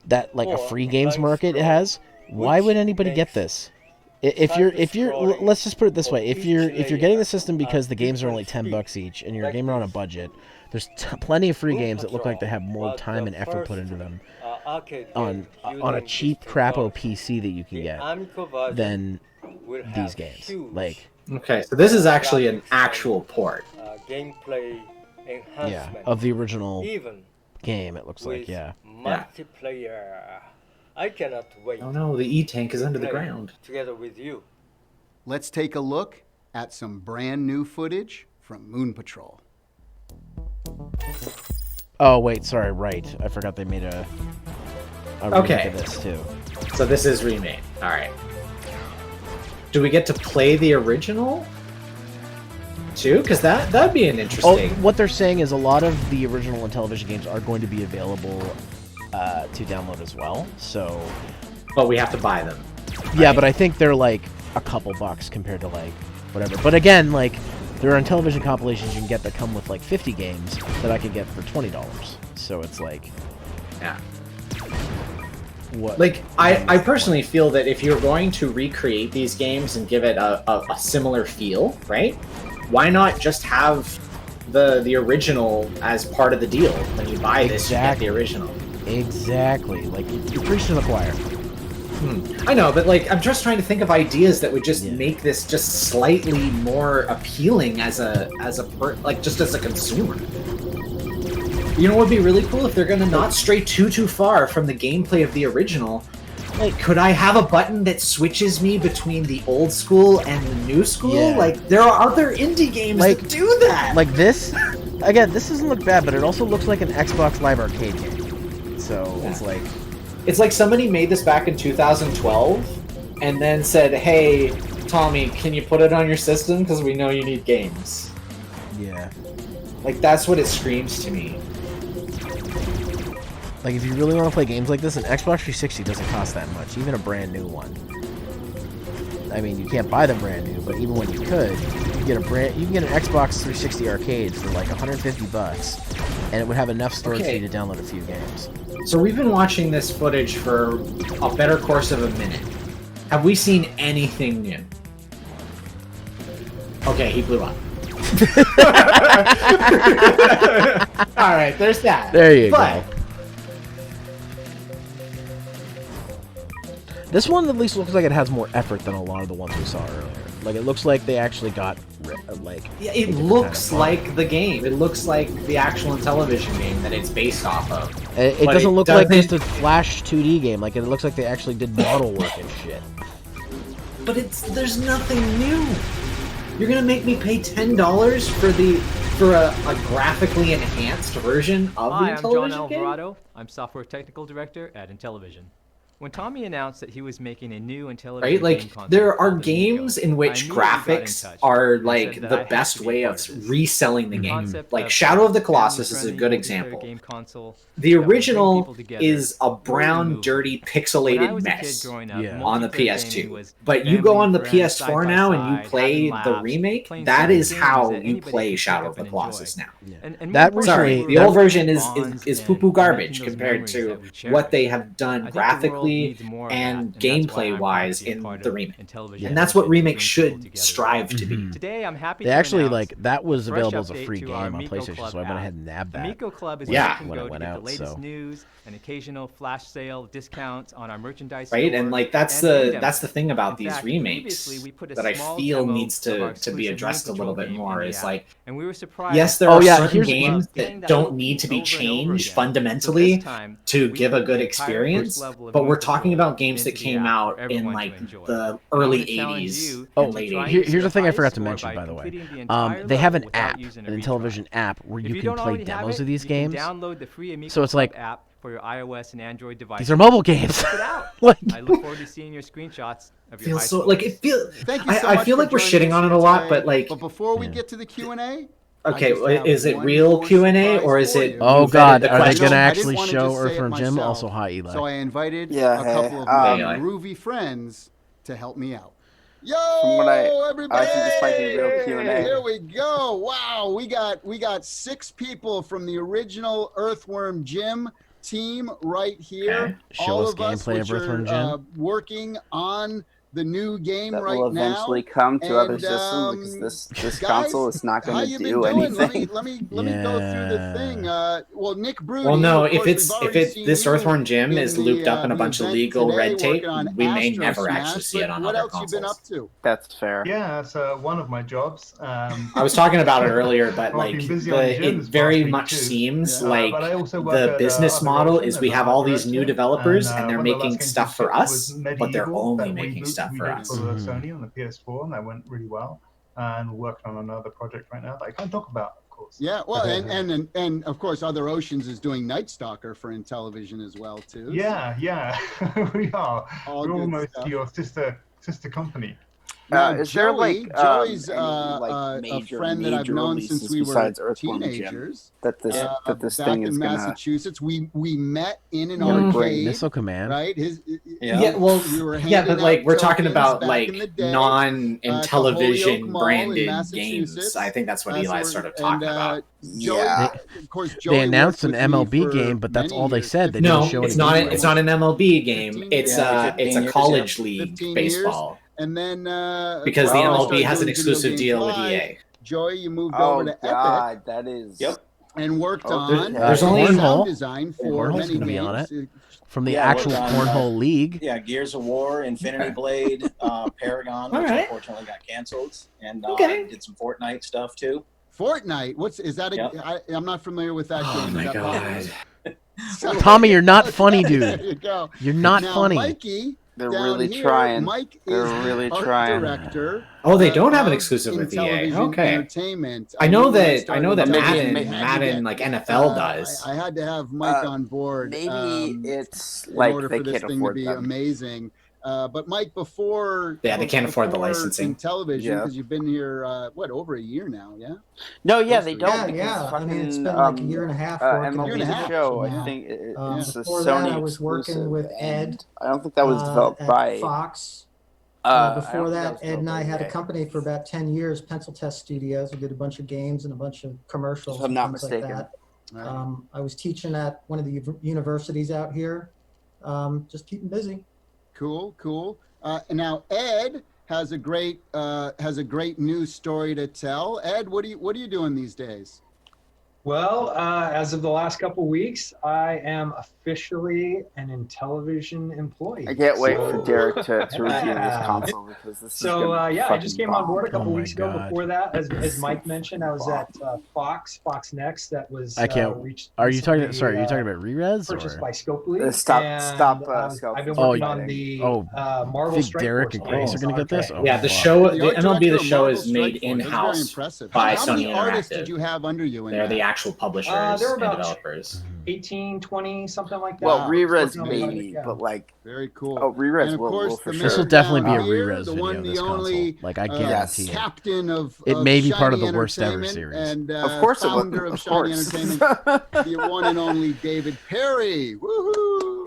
that like a free games market it has, why would anybody get this? If you're let's just put it this way, if you're getting the system because the games are only $10 each and you're a gamer on a budget, there's plenty of free games that look like they have more time and effort put into them on a cheap crapo PC that you can get than these games. Like, okay, so this is actually an actual port. Gameplay enhancement. of the original game, it looks like, yeah. Multiplayer. I cannot wait. Oh no, the E-Tank is under the ground. Together with you. Let's take a look at some brand new footage from Moon Patrol. Oh wait, sorry, right. I forgot they made a remake of this too. So this is remade. All right. Do we get to play the original too? Because that'd be an interesting. What they're saying is a lot of the original Intellivision games are going to be available to download as well. So, but we have to buy them. Yeah, but I think they're like a couple bucks compared to like whatever. But again, like there are Intellivision compilations you can get that come with like 50 games that I could get for $20. So it's like, yeah. What? Like I personally feel that if you're going to recreate these games and give it a similar feel, right? Why not just have the original as part of the deal when you buy this? You get the original. Exactly. Like you're preaching to the choir. I know, but like I'm just trying to think of ideas that would just make this just slightly more appealing as a just as a consumer. You know what would be really cool if they're gonna not stray too far from the gameplay of the original. Like, could I have a button that switches me between the old school and the new school? Yeah. Like, there are other indie games that do that. Like this. Again, this doesn't look bad, but it also looks like an Xbox Live Arcade game. So it's like somebody made this back in 2012 and then said, "Hey, Tommy, can you put it on your system because we know you need games." Yeah. Like that's what it screams to me. Like if you really want to play games like this, an Xbox 360 doesn't cost that much, even a brand new one. I mean, you can't buy them brand new, but even when you could, you can get an Xbox 360 arcade for like $150, and it would have enough storage for you to download a few games. So we've been watching this footage for a better course of a minute. Have we seen anything new? Okay, he blew up. All right, there's that. There you go. This one at least looks like it has more effort than a lot of the ones we saw earlier. Like, it looks like they actually got, like... Yeah, it looks like the game. It looks like the actual Intellivision game that it's based off of. It doesn't look like just a Flash 2D game. Like, it looks like they actually did model work and shit. But there's nothing new. You're gonna make me pay $10 for a graphically enhanced version of the Intellivision game? Hi, I'm John Alvarado. I'm Software Technical Director at Intellivision. When Tommy announced that he was making a new Intellivision right, like there are games in which graphics are like the best way of reselling the game. Like Shadow of the Colossus is a good example. The original is a brown, dirty, pixelated mess on the PS2. But you go on the PS4 now and you play the remake. That is how you play Shadow of the Colossus now. Sorry, the old version is poo-poo garbage compared to what they have done graphically and gameplay-wise in the remake, and that's what remakes should strive to be. Today, I'm happy. They actually that was available as a free game on PlayStation, so I went ahead and nabbed that. Amico Club is when it went out. The latest news, an occasional flash sale, discounts on our merchandise. Right, and like that's the thing about these remakes that I feel needs to be addressed a little bit more. Is like, and we were surprised. Yes, there are certain games that don't need to be changed fundamentally to give a good experience, but we're talking about games that came out in like the early 80s and late 80s. Here's the thing I forgot to mention, by the way. They have an app, an Intellivision app, where you can play demos of these games. Download the free Amico So it's like app for your iOS and Android devices. These are mobile games. Check it out. Like, I look forward to seeing your screenshots of your feels so like it feels. Thank you so I much feel for like we're joining shitting us on it a here lot, today. but like. But before we get to the Q&A. Okay, is it real Q&A or is it? Oh God, are they gonna actually show Earthworm Jim? Also, hi Eli. So I invited a couple of my groovy friends to help me out. Yo, everybody! I think this might be real Q&A. Here we go. Wow, we got 6 people from the original Earthworm Jim team right here. Okay. Show us gameplay of Earthworm Jim. Working on the new game that right will now. eventually come to other systems because this guys, console is not going to do anything. Let me go through the thing. Well, Nick Broody. Well, no, if this Earthworm Jim is looped up in a bunch of legal red tape, we may never actually see it on other consoles. What else you been up to? That's fair. Yeah, that's one of my jobs. I was talking about it earlier, but like it very much seems like the business model is we have all these new developers and they're making stuff for us, but they're only making stuff for us. Sony on the PS4, and that went really well. And we're working on another project right now that I can't talk about, of course. Yeah, well, and of course, Other Oceans is doing Night Stalker for Intellivision as well too. Yeah, we are. We're almost your sister company. Now, is Joey's there a friend that I've known since we were teenagers. That this back thing is in gonna... Massachusetts. We met in an arcade. Missile Command. Right? But like we're talking about like non-Intellivision branded games. I think that's what Eli's sort of talking about. They announced an MLB game, but that's all they said. They didn't show it's not an MLB game. It's a college league baseball. And then because the MLB has an exclusive deal with EA. Joey, you moved over to Epic. That is. Yep. And worked on there's only sound design for Cornhole's many gonna be on games. it from the actual Cornhole League. Yeah, Gears of War, Infinity Blade, Paragon, which unfortunately got canceled, and did some Fortnite stuff too. Fortnite? Is that? I'm not familiar with that game. Oh my god! Tommy, you're not funny, dude. There you go. You're not now, funny. Mikey, They're down really here, trying. Mike They're is really art trying. Director. Oh, they don't have an exclusive with EA. Intellivision Okay. Entertainment. I know that Madden like NFL does. I had to have Mike on board. Maybe it's in like order they for this can't thing to afford be them. amazing. But Mike, before they can't afford the licensing. Intellivision, because you've been here over a year now, yeah? No, yeah, they don't. Yeah. I mean, it's been like a year and a half. MLB The Show. I think it's a before Sony that, I was working with Ed. I don't think that was developed by Fox. Before that, Ed and I had a company for about 10 years, Pencil Test Studios. We did a bunch of games and a bunch of commercials If I'm and not things mistaken. like that. I was teaching at one of the universities out here, just keeping busy. Cool, cool. And now Ed has a great news story to tell. Ed, what are you doing these days? Well, as of the last couple weeks, I am officially an Intellivision employee. I can't wait for Derek to review this console because this is gonna be I just came on board a couple Oh weeks my ago. God. Before that, as Mike mentioned, I was at Fox Next. That was I can't. Are you talking? Sorry, are you talking about Re-Res? Purchased or? by Scopely. Stop. I've been working on the Marvel think Strike Derek Force and Grace are games. gonna get this. Oh, Yeah, the fuck. show, The the art MLB director The of Show Marvel is Strike made Force. That's very in-house impressive. by How Sony many artists Interactive. did you have under you in They're that? the actual publishers They're and about developers. 18, 20, something like that. Well, Re-Res Working on maybe, project, yeah. but like Very cool. oh, Re-Res And of will course, for the sure. This will man definitely be a down here, Re-Res the video. one, This the console, only, like I guarantee it. captain of It may be part of Shiny the worst ever Entertainment series. and Of course it will. founder of Of Shiny course. Entertainment, the one and only David Perry. Woohoo!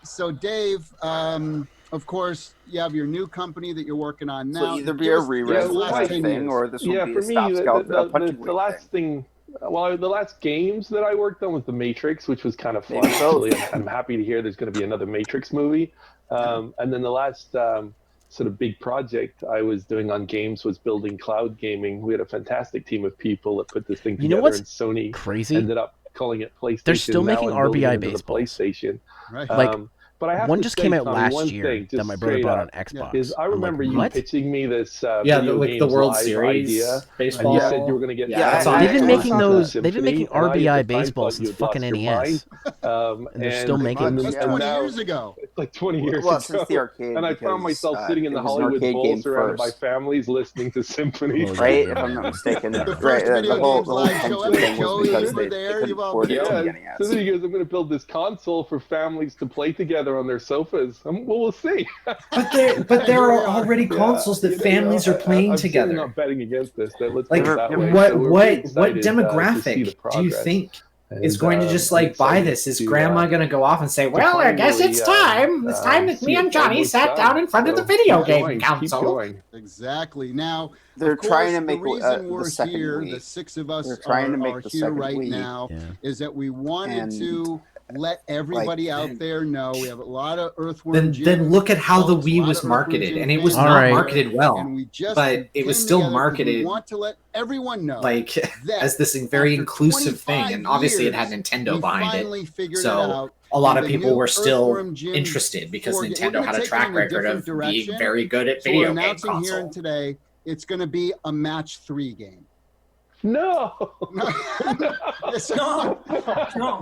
So Dave, of course, you have your new company that you're working on So now. either be Give a us the Re-Res last type 10 thing, years. or this will Yeah, be for a me, stop scout punching the last thing, well, the last games that I worked on was The Matrix, which was kind of fun. Maybe both. Actually, I'm happy to hear there's going to be another Matrix movie. And then the last sort of big project I was doing on games was building cloud gaming. We had a fantastic team of people that put this thing You know together, what's and Sony crazy? ended up calling it PlayStation. They're still Now making and building it RBI into the baseballs. PlayStation. Right. Like, but I have one to just say, came out Tommy, last one year thing, that just my brother straight bought up, on Xbox. is I I'm like, remember you what? pitching me this Yeah, video like the games World Live Series idea, baseball. and you said you were going to get They've been making those. They've been making RBI baseballs since fucking NES, and they're still making them. That's 20 years ago. Like 20 years Well, ago. since the arcade, and I found because, myself sitting in it the was an Hollywood arcade Bowl game surrounded by first. families listening to symphonies. Right, if I'm not mistaken. The Right, first video the whole games live show pension ever. thing was Joey, because you were they there. couldn't You've all afford been it to there. the Yeah, NES. so then he goes, I'm going to build this console for families to play together on their sofas. Well, we'll see. But there are already consoles that families are playing I'm together. certainly not betting against this. Let's Like, put it that way. what So we're what really what excited, to see the demographic do you progress. think is And, going to just I'm like buy excited this? Is to, grandma going to go off and say, "Well, I guess it's time. It's time that see me and it Johnny almost sat done. down in front of the So video keep game going, keep console." going. Exactly. Now, They're of course, trying to the make reason the we're second here, Wii. the six of us They're trying to make are the here second right Wii. now, is that we wanted And, to let everybody out there know we have a lot of Earthworm Then Jim look at how the folks, a Wii lot was of Earthworm marketed, Jim and it was fans not out there, marketed well, and we just but it came was still together 'cause marketed We want to let everyone know like that as this very after inclusive thing, 25 and obviously it had years, Nintendo we behind finally it. figured it So out, a lot and of the people new were still Earthworm Jim interested because 4 we're Nintendo gonna had a take it track in a record different of being direction. very good at So we're video game announcing here console. and today, it's going to be a match 3 game. No.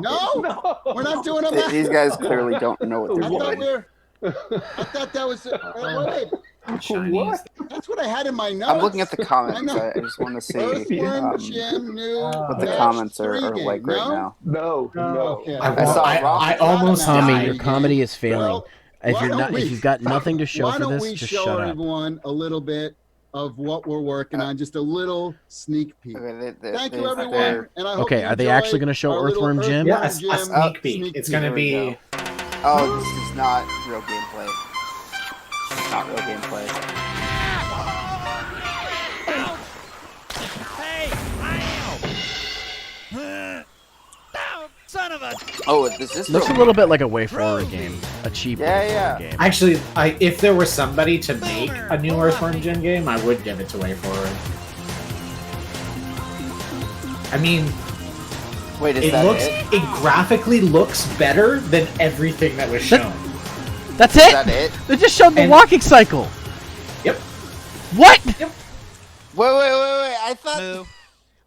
No. We're not doing a match. These guys clearly don't know what they're doing. I thought that was. Wait. What? That's what I had in my notes. I'm looking at the I comments. know. I just want to see Earthworm Jim new what the match comments 3 are game. like right now. No. Okay. I almost Tommy, died. your comedy is failing. If why you're don't not, we- if you've got nothing to show Why for don't this, we just show shut up. everyone a little bit of what we're working on? Just a little sneak peek. Thank you, everyone. And I hope Okay, you are they enjoy actually going to show our little Earthworm Jim? Yeah, a Jim sneak peek. It's going to Here we be. go. Oh, this is not real gameplay. It's not real gameplay. Son of a... Oh, this is Looks a little bit like a Way Forward game, a cheap Yeah, Way yeah. Forward game. Actually, if there was somebody to make a new Earthworm Jim game, I would give it to Way Forward. I mean, wait, is it that looks it? it graphically looks better than everything that was shown. That's Is it? that it? They just showed the And- walking cycle. Yep. What? Wait! I thought.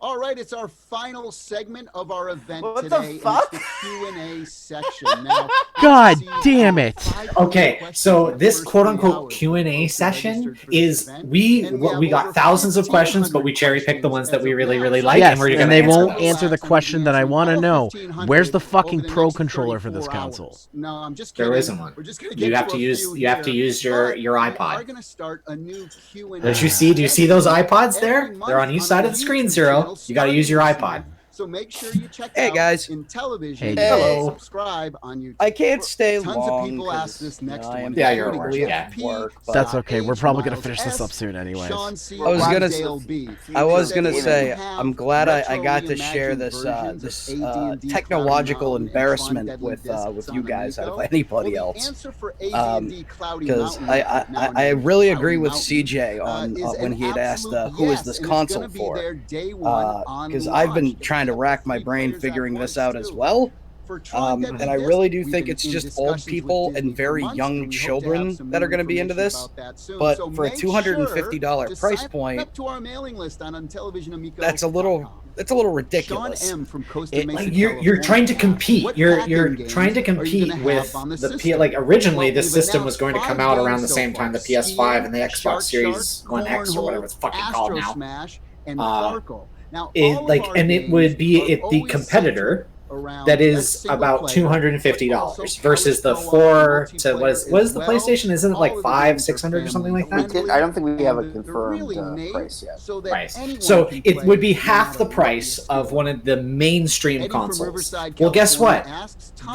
All right, it's our final segment of our event What the today. fuck? And it's the Q&A section. Now, God damn it. Okay, so this quote-unquote Q&A session is we got thousands of questions, but we cherry-picked the ones that we really like, Yes, and we're and gonna they answer won't those. answer the question that I want to know. Where's the fucking Pro controller for this console? No, I'm just kidding. There isn't one. We're just gonna get You have to to a use few you have to here. use your But we are iPod. going to start a new Q&A. Don't you see? Do you see those iPods there? They're on each side of the screen, Zero. You got to use your iPod. So make sure you check Hey, out guys. Intellivision. Hey, and hello. subscribe on YouTube. I can't stay Tons long. of people ask 'cause, this you next know, I one. am Yeah, you're including right. Jeff Yeah. P, work, but That's okay. We're H. probably gonna Miles finish this S, up soon, anyways. Sean C, I was gonna Ragsdale B. I was He gonna said say, they have I'm glad I retro got to share reimagined this versions this of AD&D technological Cloudy Mountain and embarrassment Fun with Deadly with Discs you on guys out of Amico. anybody Well, else. the answer for AD&D Cloudy Because Mountain, I now really named Cloudy agree with Mountain, CJ on is when an he had asked absolute who is yes, this and it's console gonna be for. there day one on Because I've been launch. trying to It'll rack have my 3 brain players at figuring once, this out as too. well. For Tron Deadly And I Disc, really do we've think been it's in just old discussions with people Disney and for very months, young and we hope to have children some that more are going to be into information this. about that soon. But So for a make $250 sure price to point, sign up to our mailing list on Intellivision that's a little ridiculous. Sean M from Costa Mesa, Like you're trying to compete. What You're packing trying to games are you compete gonna with have on the the system? like originally Well, this we've system was announced going to 5 come out around games the so same far. time the PS5 and the Xbox Shark Series Shark, One X or whatever it's fucking called Astro now. Smash, and Farkle. Now, It, all of like, our and it games would be are it the always competitor around that a is single about player, $250 versus the 4 to what is the PlayStation? Isn't it like 500-600 or something like that? I don't think we have a confirmed price yet. Right. So it would be half the price of one of the mainstream consoles. Well, guess what?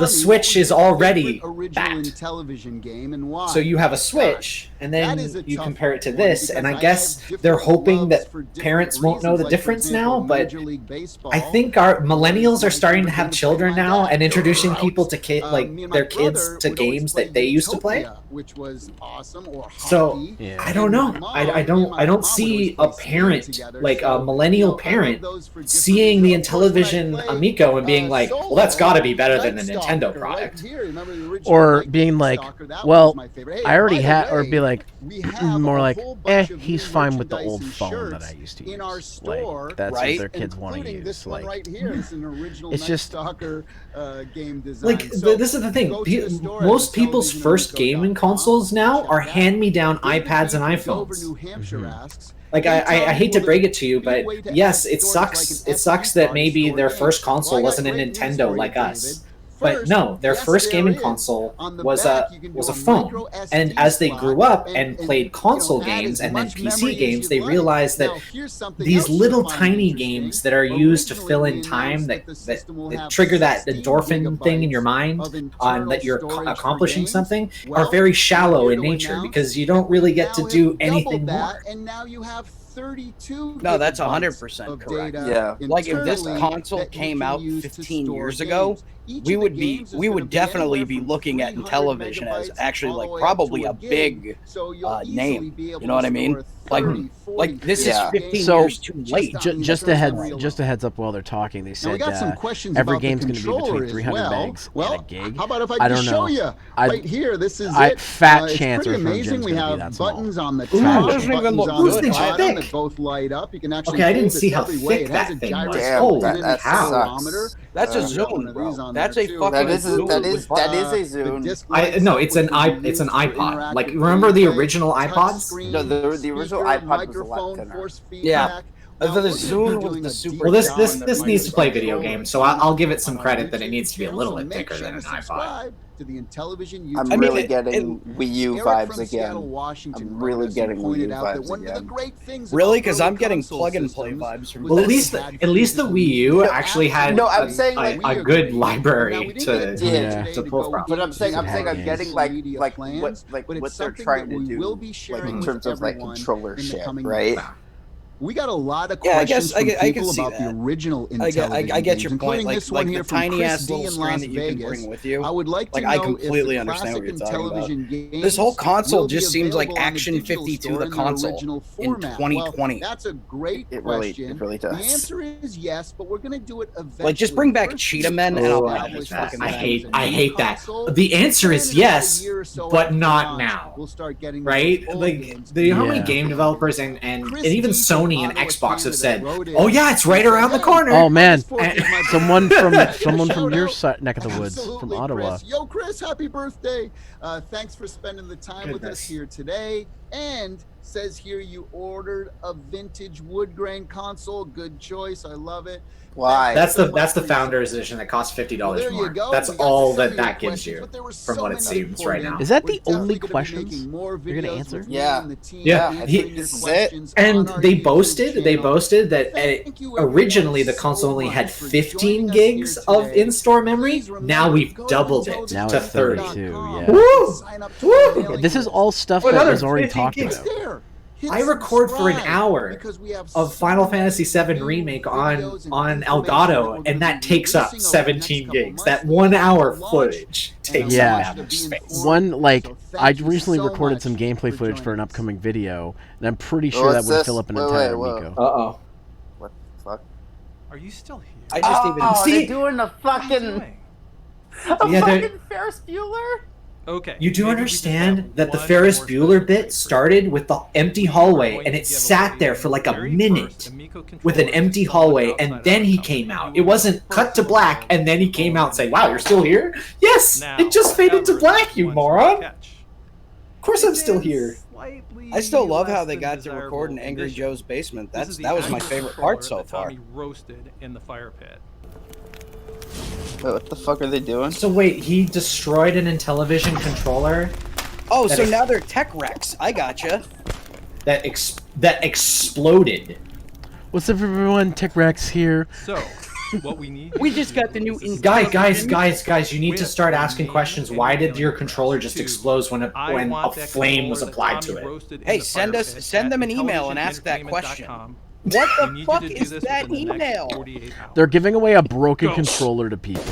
The Switch is already that. television game and why? So you have a Switch, and then you compare it to this, and I guess they're hoping that parents won't know the difference now, but I think our millennials are starting to have children now and introducing people to their kids to games that they used to play. Which was awesome. Or so I don't know. I don't see a parent, like a millennial parent, seeing the Intellivision Amico and being like, well, that's got to be better than the Nintendo product. Or being like, well, I already had, or be like, more like, he's fine with the old phone that I used to use. Like, that's what their kids want to use. Like, right here is an original it's just Stalker game design. Like, this is the thing. Most people's first gaming consoles now are hand-me-down iPads and iPhones. Like, I hate to break it to you, but yes, it sucks. It sucks that maybe their first console wasn't a Nintendo like us. But no, their first gaming console was a phone. And as they grew up and played console games and then PC games, they realized that these little tiny games that are used to fill in time, that trigger that endorphin thing in your mind that you're accomplishing something, are very shallow in nature because you don't really get to do anything more. And now you have 32 No, that's 100% correct. Yeah. Like if this console came out 15 years ago, we would definitely be looking at Intellivision as actually like probably a big name. You know what I mean? Like this is 15 years too late. Just a heads up while they're talking. They said every game's going to be between 300 megs and a gig. How about if I just show you right here? This is it. Fat It's chance pretty or amazing. We have buttons on the Ooh, top, doesn't even buttons look on the good. bottom Thick. that both light up. You can actually Okay, I didn't hold it see how every way. thick It has that a thing was. gyroscope Holy and an cow. accelerometer. That's a Got one Zune, of bro. these on That's there, a too. fucking that is a Zune. No, it's an iPod. Like, remember the original iPods? No, the original iPod was a lot thinner. Yeah. The Zune was the super. Well, this needs to play video games, so I'll give it some credit that it needs to be a little bit thicker than an iPod. To the Intellivision I'm really getting Wii U vibes again. I'm really getting Wii U vibes again. Really? Because I'm getting plug-and-play vibes from. Well, at least the Wii U actually had I'm saying a good library to pull from. But I'm saying I'm getting like what they're trying to do, like in terms of like controller shit, right? We got a lot of questions from people about the original Intellivision I get your games, point. including Like this one here the from tiny Chris ass D little in screen Las that you can Vegas. bring with you. I would like to I know completely if the understand what you're classic talking about. Intellivision games This whole console will be just seems like available on the Action digital 52 store the in their console original in format. 2020. Well, that's a great It question. really does. The answer is yes, but we're going to do it eventually. Like just bring back Cheetah Men and I'll buy this I fucking hate that. The answer is yes, but not now. Right? Like, do you know how many game developers and even Sony and Xbox have said, "Oh yeah, it's right around the corner." Oh man, someone from your neck of the woods, from Ottawa. Chris. Yo, Chris, happy birthday! Thanks for spending the time with us here today. And says here you ordered a vintage wood grain console. Good choice. I love it. Why? That's the Founders Edition that costs $50 more. That's all that gives you, from what it seems right now. Is that the only questions you're gonna answer? Yeah. This is it. And they boasted that originally the console only had 15 gigs of in-store memory. Now we've doubled it Now to it's 30. 32. Yeah. Woo! This is all stuff that Another was already 50 talked gigs. about. I record for an hour of Final Fantasy VII Remake on Elgato, and that takes up 17 gigs. That 1 hour footage takes up that much space. I recently recorded some gameplay footage for an upcoming video, and I'm pretty sure that would fill up an entire Amico. Uh-oh. What the fuck? Are you still here? I just even see they're doing the fucking Ferris Bueller. Okay. You do understand that the Ferris Bueller bit started with the empty hallway, and it sat there for like a minute with an empty hallway, and then he came out. It wasn't cut to black, and then he came out saying, "Wow, you're still here?" Yes, it just faded to black, you moron. Of course I'm still here. I still love how they got to record in Angry Joe's basement. That was my favorite part so far. Roasted in the fire pit. Wait, what the fuck are they doing? So wait, he destroyed an Intellivision controller? Oh, so now they're tech wrecks. I gotcha. That exploded. What's up, everyone? Tech Rex here. So, what we need... We just got the new... Guys, you need to start asking questions. Why did your controller just explode when a flame was applied to it? Hey, send them an email and ask that question. What the fuck is that email? They're giving away a broken controller to people.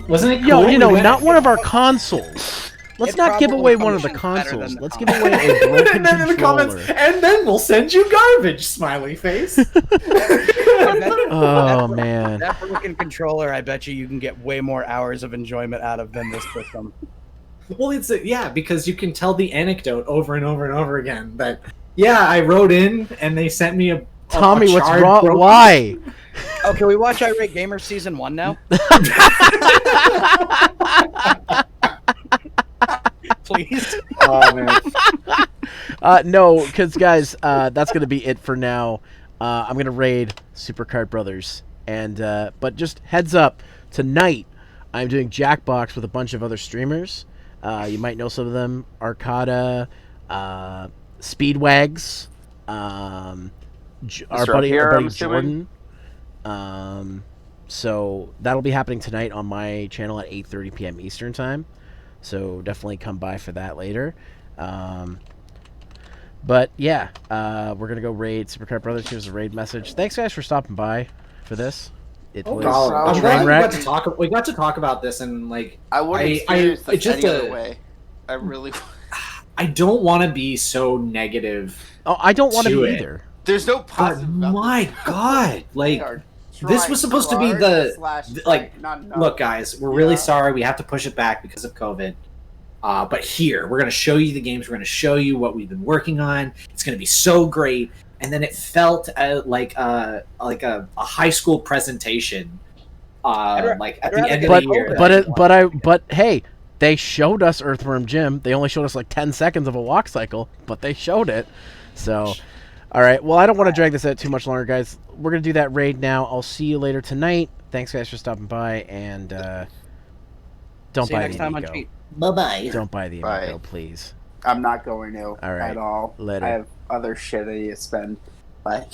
Wasn't it cool? Yo, not one of our consoles. Let's not give away one of the consoles. Let's give away a broken and then in the comments, and then we'll send you garbage, smiley face. Oh, man. That broken controller, I bet you can get way more hours of enjoyment out of than this system. Well, because you can tell the anecdote over and over and over again that... Yeah, I wrote in, and they sent me a Tommy, what's wrong? Why? Oh, can we watch Irate Gamer Season 1 now? Please? Oh, man. No, because, guys, that's going to be it for now. I'm going to raid Supercard Brothers. But just heads up, tonight I'm doing Jackbox with a bunch of other streamers. You might know some of them. Arcada, Speedwags, our buddy Jordan. So that'll be happening tonight on my channel at 8:30 p.m. Eastern time. So definitely come by for that later. But yeah, we're gonna go raid Supercar Brothers. Here's a raid message. Thanks guys for stopping by for this. It was I'm glad we got to talk about this, and like I wouldn't experience this any other way. I really. I don't want to be so negative. Oh, I don't want to be either. There's no positive. My God, like this was supposed to be look, guys, we're really sorry. We have to push it back because of COVID. But here, we're gonna show you the games. We're gonna show you what we've been working on. It's gonna be so great. And then it felt like a high school presentation, like at the end of the year. But hey. They showed us Earthworm Jim. They only showed us like 10 seconds of a walk cycle, but they showed it. So, all right. Well, I don't want to drag this out too much longer, guys. We're going to do that raid now. I'll see you later tonight. Thanks, guys, for stopping by. And don't buy the Amico. Bye-bye. Don't buy the Amico, please. I'm not going to at all. Later. I have other shit I need to spend. Bye.